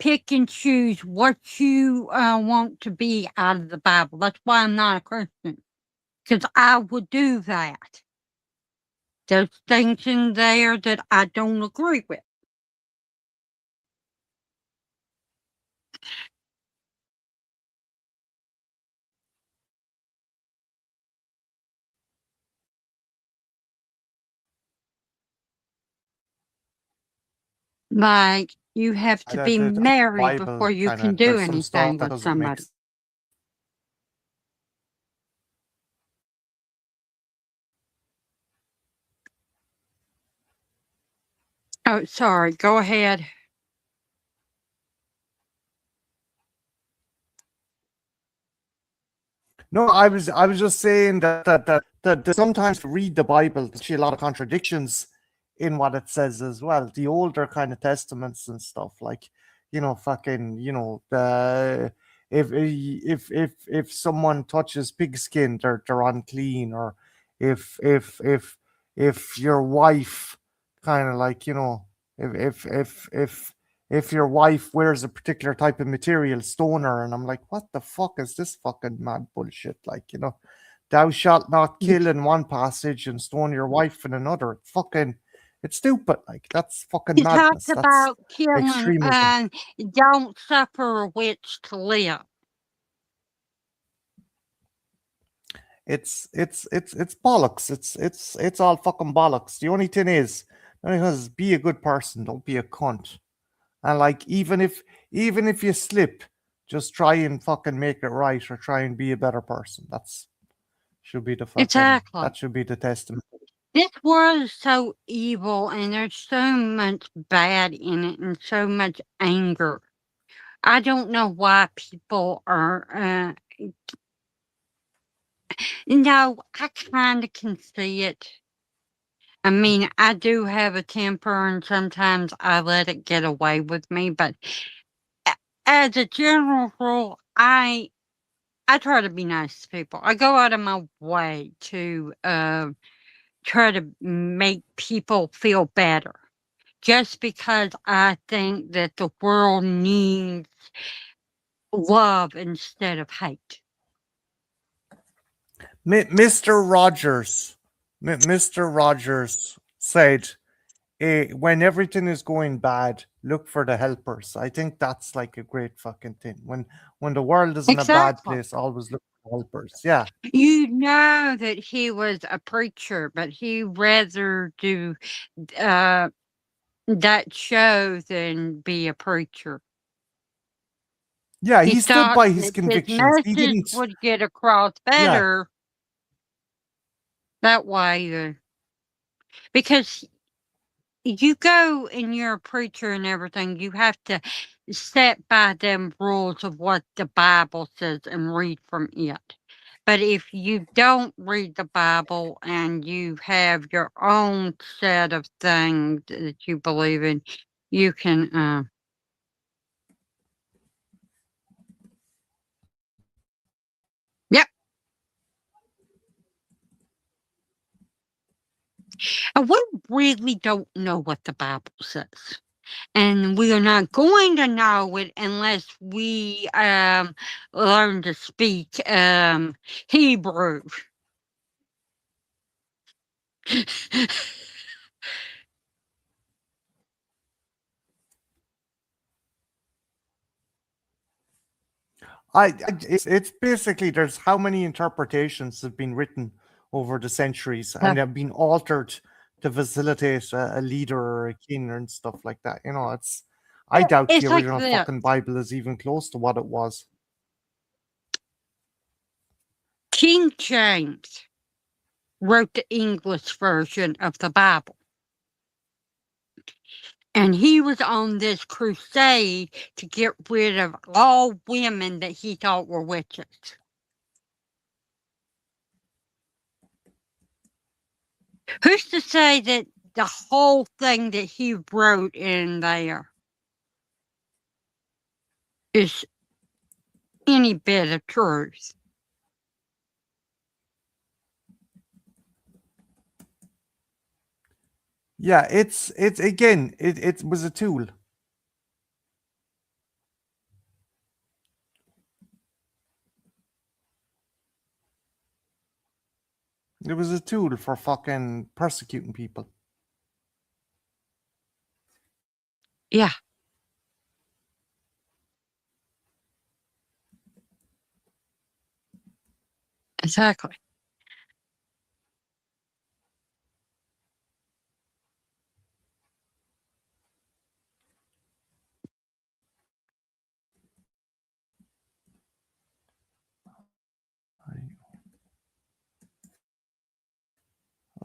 Speaker 1: pick and choose what you want to be out of the Bible. That's why I'm not a Christian, because I would do that. There's things in there that I don't agree with. Like, you have to be
Speaker 2: The
Speaker 1: married
Speaker 2: Bible
Speaker 1: before you
Speaker 2: kind
Speaker 1: can
Speaker 2: of
Speaker 1: do
Speaker 2: there's some stuff
Speaker 1: anything
Speaker 2: that
Speaker 1: with
Speaker 2: doesn't make
Speaker 1: somebody.
Speaker 2: sense.
Speaker 1: Oh, sorry. Go ahead.
Speaker 2: No, I was just saying that sometimes read the Bible, there's actually a lot of contradictions in what it says as well. The older kind of testaments and stuff, like fucking, the if someone touches pigskin, they're unclean, or if your wife kind of like if your wife wears a particular type of material, stone her. And I'm like, what the fuck is this fucking mad bullshit? Like, thou shalt not kill in one passage and stone your wife in another. It's stupid. Like, that's fucking
Speaker 1: He talks
Speaker 2: madness. That's
Speaker 1: about killing
Speaker 2: extremism.
Speaker 1: and don't suffer a witch to live.
Speaker 2: It's bollocks. It's all fucking bollocks. The only thing is be a good person. Don't be a cunt. And like, even if you slip, just try and fucking make it right, or try and be a better person. Should be the fucking
Speaker 1: Exactly.
Speaker 2: that should be the testament.
Speaker 1: This world is so evil, and there's so much bad in it and so much anger. I don't know why people are I kind of can see it. I mean, I do have a temper, and sometimes I let it get away with me, but as a general rule, I try to be nice to people. I go out of my way to try to make people feel better, just because I think that the world needs love instead of hate.
Speaker 2: Mr. Rogers said, when everything is going bad, look for the helpers. I think that's like a great fucking thing. When the world is in a bad
Speaker 1: Exactly.
Speaker 2: place, always look for helpers. Yeah.
Speaker 1: You know that he was a preacher, but he rather do uh, that show than be a preacher.
Speaker 2: Yeah,
Speaker 1: He
Speaker 2: he stood
Speaker 1: thought
Speaker 2: by his
Speaker 1: that his
Speaker 2: convictions. He
Speaker 1: message
Speaker 2: didn't.
Speaker 1: would get across
Speaker 2: Yeah.
Speaker 1: better that way, because you go and you're a preacher and everything, you have to set by them rules of what the Bible says and read from it. But if you don't read the Bible and you have your own set of things that you believe in, you can. Yep. And we really don't know what the Bible says. And we are not going to know it unless we learn to speak Hebrew.
Speaker 2: It's basically there's how many interpretations have been written over the centuries and have been altered to facilitate a leader or a king and stuff like that. You know, I doubt the
Speaker 1: It's like
Speaker 2: original
Speaker 1: this.
Speaker 2: fucking Bible is even close to what it was.
Speaker 1: King James wrote the English version of the Bible. And he was on this crusade to get rid of all women that he thought were witches. Who's to say that the whole thing that he wrote in there is any bit of truth?
Speaker 2: Yeah, it's again, it was a tool. It was a tool for fucking persecuting people.
Speaker 1: Yeah. Exactly.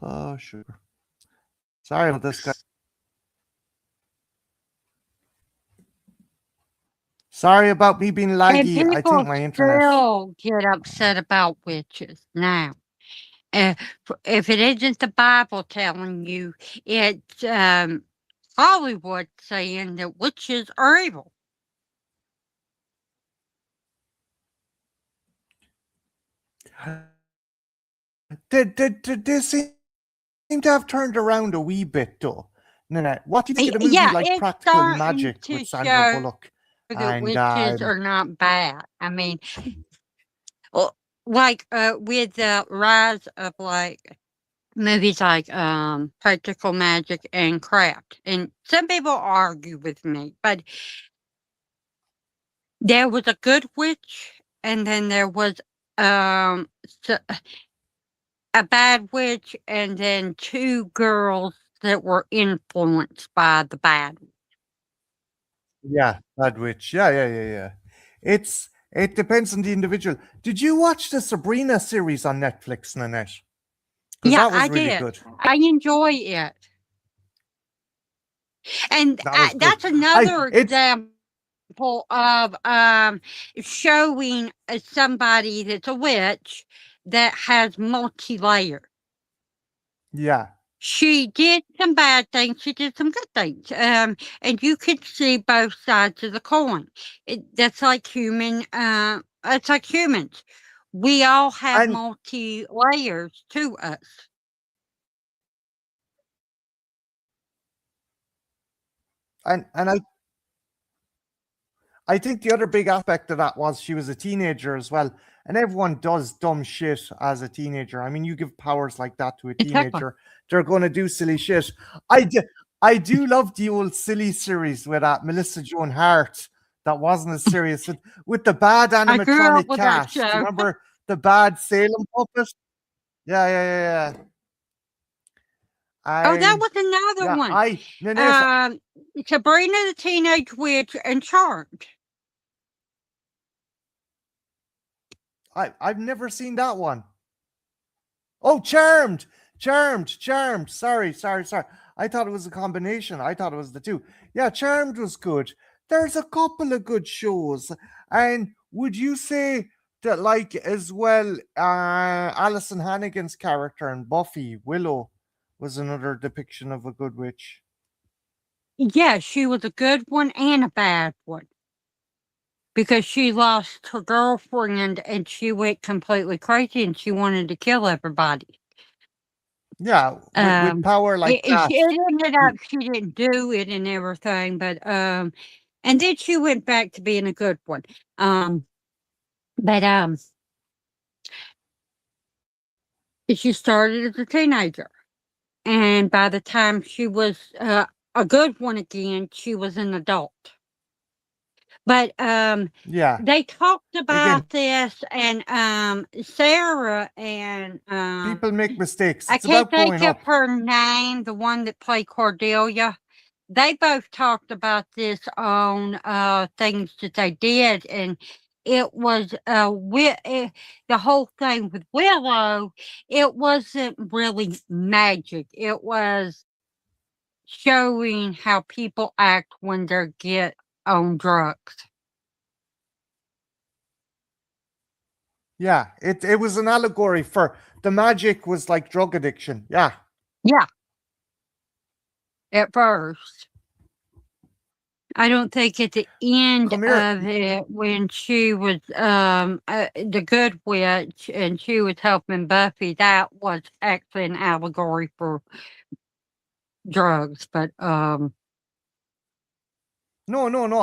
Speaker 2: Oh, sugar. Sorry about this guy. Sorry about me being
Speaker 1: And
Speaker 2: laggy. I
Speaker 1: people
Speaker 2: think my internet.
Speaker 1: still get upset about witches now. If it isn't the Bible telling you, it's Hollywood saying that witches are evil.
Speaker 2: They seem to have turned around a wee bit, though. Nanette, what do you think of the movie
Speaker 1: Yeah,
Speaker 2: like
Speaker 1: it's
Speaker 2: Practical
Speaker 1: starting
Speaker 2: Magic
Speaker 1: to
Speaker 2: with Sandra
Speaker 1: show
Speaker 2: Bullock?
Speaker 1: that
Speaker 2: And
Speaker 1: witches are not bad. I mean, like with the rise of like movies like Practical Magic and Craft, and some people argue with me, but there was a good witch, and then there was um s- a bad witch, and then two girls that were influenced by the bad.
Speaker 2: yeah, Bad Witch. Yeah. It depends on the individual. Did you watch the Sabrina series on Netflix, Nanette? Because
Speaker 1: Yeah,
Speaker 2: that was
Speaker 1: I
Speaker 2: really
Speaker 1: did.
Speaker 2: good.
Speaker 1: I enjoy it, and
Speaker 2: That was good.
Speaker 1: that's another
Speaker 2: It's
Speaker 1: example of showing somebody that's a witch that has multi-layer.
Speaker 2: yeah.
Speaker 1: She did some bad things, she did some good things, and you could see both sides of the coin. That's like it's like humans. We all have
Speaker 2: And
Speaker 1: multi layers to us.
Speaker 2: and I think the other big aspect of that was she was a teenager as well. And everyone does dumb shit as a teenager. I mean, you give powers like that to a
Speaker 1: Exactly.
Speaker 2: teenager, they're going to do silly shit. I do love the old silly series with Melissa Joan Hart that wasn't as serious with the bad
Speaker 1: I grew up
Speaker 2: animatronic
Speaker 1: with that
Speaker 2: cat. Do you
Speaker 1: show.
Speaker 2: remember the bad Salem puppet. Yeah, yeah, yeah, yeah.
Speaker 1: Oh, that
Speaker 2: I'm
Speaker 1: was another
Speaker 2: yeah,
Speaker 1: one.
Speaker 2: Nanette,
Speaker 1: Sabrina the Teenage Witch and Charmed.
Speaker 2: I've never seen that one. Oh, Charmed, Charmed. Sorry. I thought it was a combination. I thought it was the two. Yeah, Charmed was good. There's a couple of good shows. And would you say that, like, as well, Alison Hannigan's character in Buffy, Willow, was another depiction of a good witch?
Speaker 1: Yeah, she was a good one and a bad one because she lost her girlfriend and she went completely crazy and she wanted to kill everybody.
Speaker 2: Yeah, with power like that.
Speaker 1: It ended up she didn't do it and everything, but and then she went back to being a good one. But she started as a teenager, and by the time she was a good one again, she was an adult. But
Speaker 2: Yeah.
Speaker 1: they talked
Speaker 2: Again,
Speaker 1: about this, and Sarah and
Speaker 2: people make mistakes.
Speaker 1: I
Speaker 2: It's
Speaker 1: can't
Speaker 2: about
Speaker 1: think
Speaker 2: growing
Speaker 1: of
Speaker 2: up.
Speaker 1: her name, the one that played Cordelia. They both talked about this on things that they did, and it was the whole thing with Willow. It wasn't really magic. It was showing how people act when they get on drugs.
Speaker 2: Yeah, it was an allegory for the magic was like drug addiction. Yeah.
Speaker 1: Yeah, at first. I don't think at the end
Speaker 2: Come here.
Speaker 1: of it when she was the good witch and she was helping Buffy, that was actually an allegory for drugs. But
Speaker 2: No.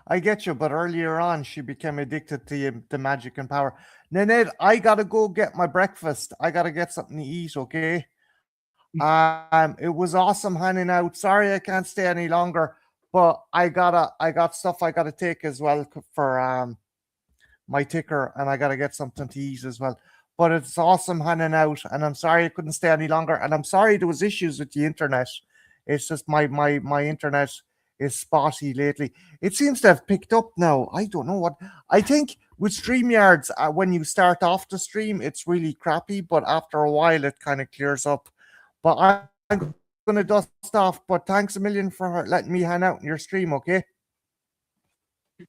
Speaker 2: I get you, but earlier on she became addicted to the magic and power. Nanette, I gotta go get my breakfast. I gotta get something to eat, okay? It was awesome hanging out. Sorry I can't stay any longer, but I got stuff I gotta take as well for my ticker, and I gotta get something to eat as well. But it's awesome hanging out, and I'm sorry I couldn't stay any longer, and I'm sorry there was issues with the internet. It's just my internet is spotty lately. It seems to have picked up now. I don't know what. I think with StreamYards, when you start off the stream, it's really crappy, but after a while, it kind of clears up. But I'm gonna dust off. But thanks a million for letting me hang out in your stream. Okay.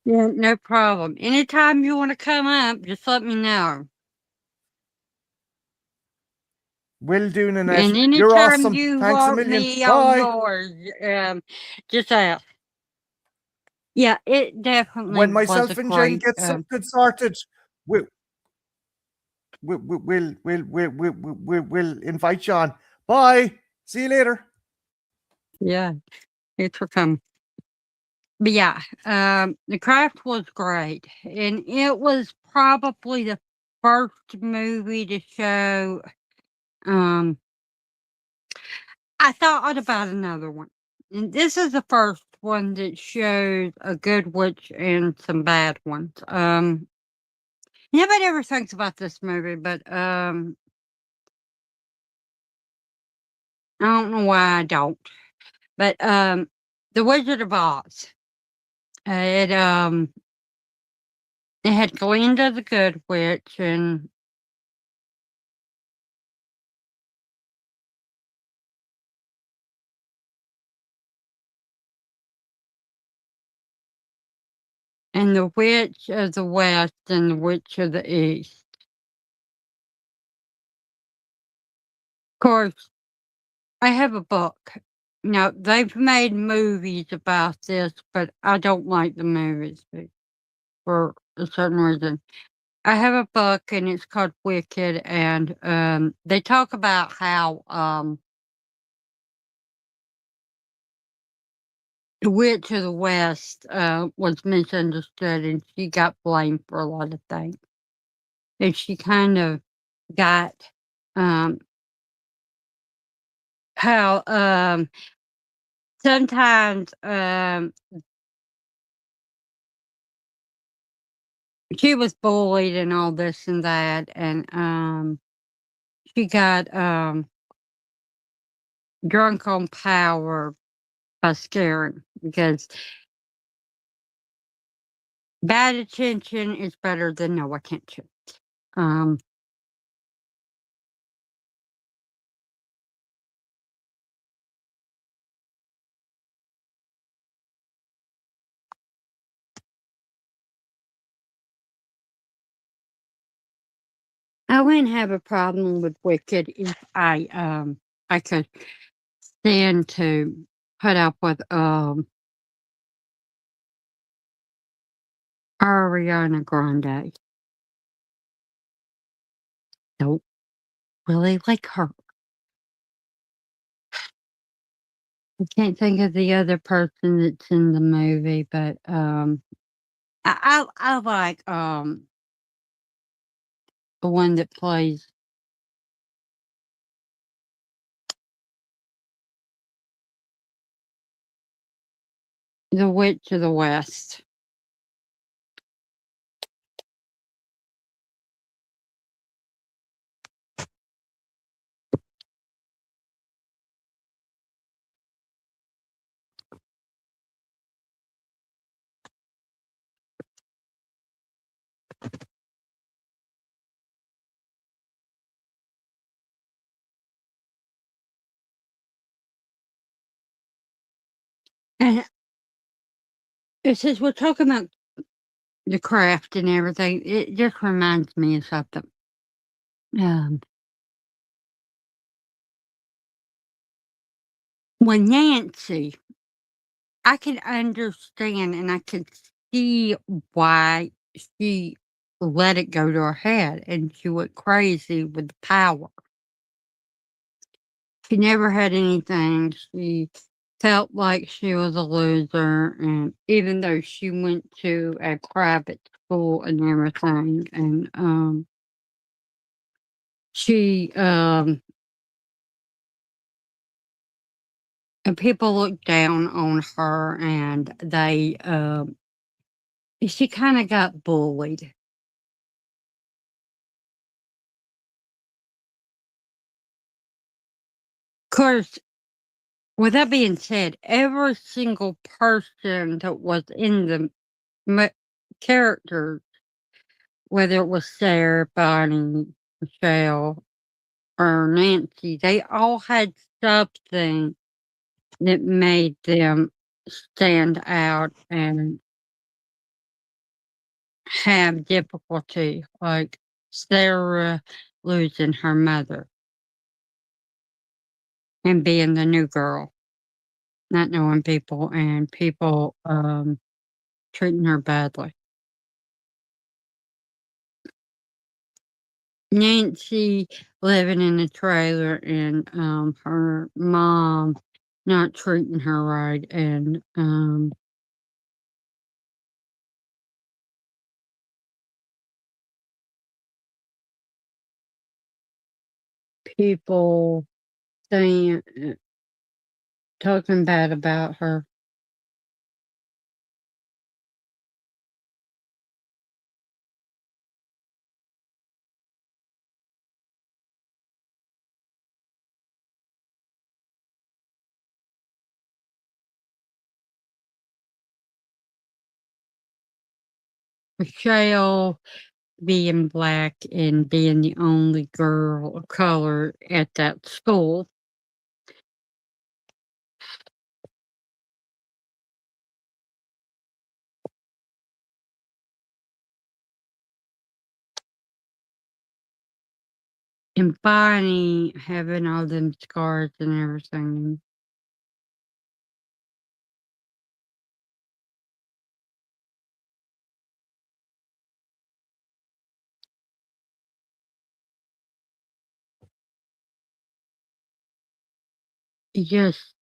Speaker 1: yeah, no problem. Anytime you want to come up, just let me know.
Speaker 2: Will do, Nanette.
Speaker 1: And
Speaker 2: You're
Speaker 1: anytime
Speaker 2: awesome.
Speaker 1: you
Speaker 2: Thanks a
Speaker 1: want
Speaker 2: million.
Speaker 1: me on
Speaker 2: Bye.
Speaker 1: yours, just ask. Yeah, it definitely
Speaker 2: When
Speaker 1: was a
Speaker 2: myself and Jen
Speaker 1: great.
Speaker 2: get something sorted, we'll we'll invite you on. Bye. See you later.
Speaker 1: Yeah, it's for coming. But yeah, The Craft was great, and it was probably the first movie to show. I thought about another one, and this is the first one that shows a good witch and some bad ones. Nobody ever thinks about this movie, but I don't know why I don't. But The Wizard of Oz. It it had Glinda the Good Witch and the Witch of the West and the Witch of the East. Of course, I have a book. Now, they've made movies about this, but I don't like the movies for a certain reason. I have a book and it's called Wicked, and they talk about how the Witch of the West was misunderstood and she got blamed for a lot of things. And she kind of got how sometimes she was bullied and all this and that, and she got drunk on power by scaring because bad attention is better than no attention. Um, I wouldn't have a problem with Wicked if I could stand to put up with Ariana Grande. Don't really like her. I can't think of the other person that's in the movie, but I like the one that plays the Witch of the West. And it says we're talking about the craft and everything. It just reminds me of something. Um, when Nancy, I can understand and I can see why she let it go to her head and she went crazy with the power. She never had anything. She felt like she was a loser, and even though she went to a private school and everything, and she and people looked down on her, and they she kind of got bullied. Of course, with that being said, every single person that was in the ma- character, whether it was Sarah, Bonnie, Michelle, or Nancy, they all had something that made them stand out and have difficulty, like Sarah losing her mother and being the new girl, not knowing people and people treating her badly. Nancy living in a trailer and her mom not treating her right and people saying talking bad about her. Michelle being black and being the only girl of color at that school. And Bonnie having all them scars and everything. Just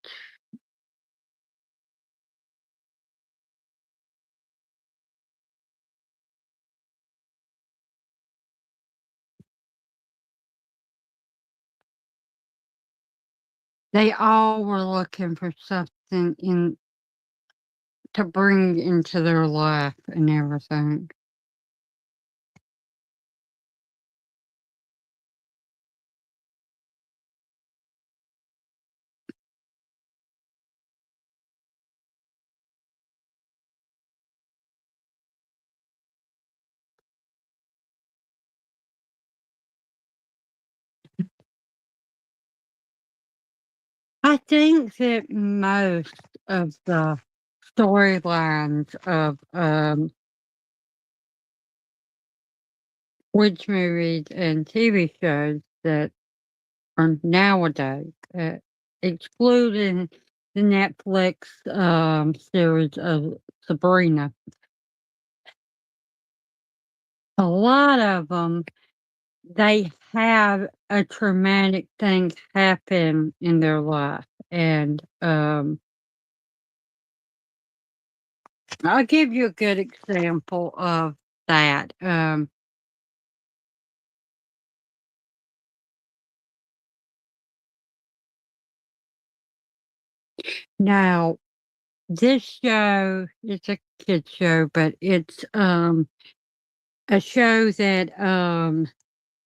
Speaker 1: they all were looking for something in to bring into their life and everything. I think that most of the storylines of witch movies and TV shows that are nowadays, excluding the Netflix series of Sabrina, a lot of them, they have a traumatic thing happen in their life. And I'll give you a good example of that. Now, this show is a kid show, but it's a show that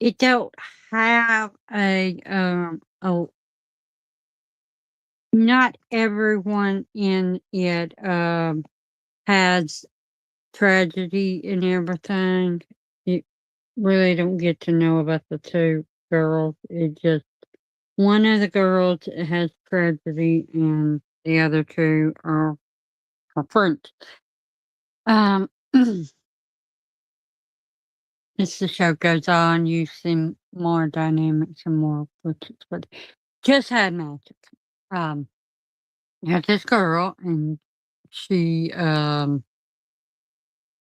Speaker 1: it don't have a not everyone in it has tragedy and everything. You really don't get to know about the two girls. It just one of the girls has tragedy and the other two are her friends. Um as the show goes on, you see more dynamics and more footage, but just had magic. Um, you have this girl, and she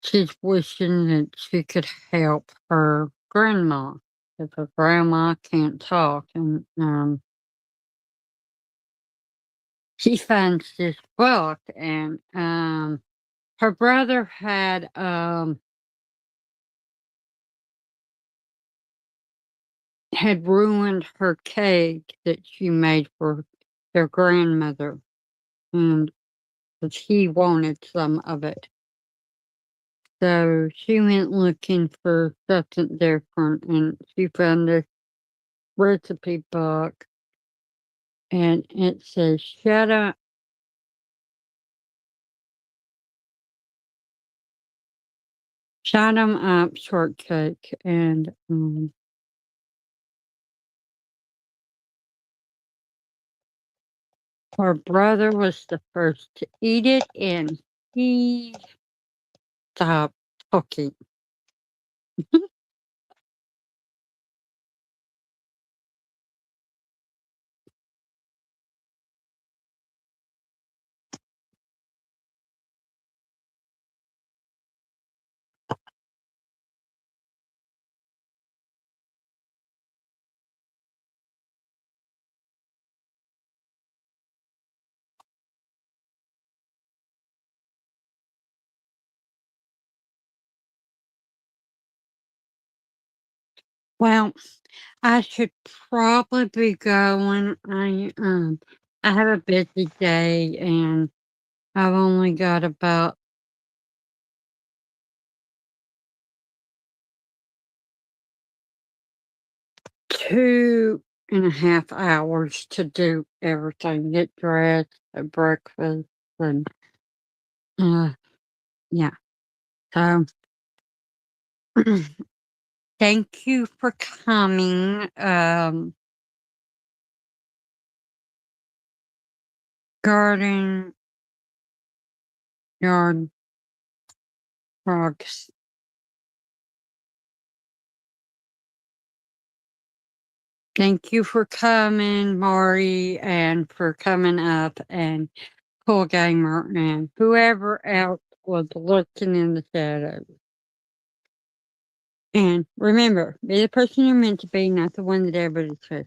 Speaker 1: she's wishing that she could help her grandma if her grandma can't talk, and she finds this book, and her brother had ruined her cake that she made for their grandmother, and but he wanted some of it. So she went looking for something different, and she found this recipe book, and it says, shut 'em up shortcake, and her brother was the first to eat it, and he stopped talking. Well, I should probably be going. I have a busy day, and I've only got about 2.5 hours to do everything, get dressed, have breakfast, and uh, yeah. So, thank you for coming, garden yard frogs. Thank you for coming, Marty, and for coming up, and Cool Gamer, and whoever else was lurking in the shadows. And remember, be the person you're meant to be, not the one that everybody says.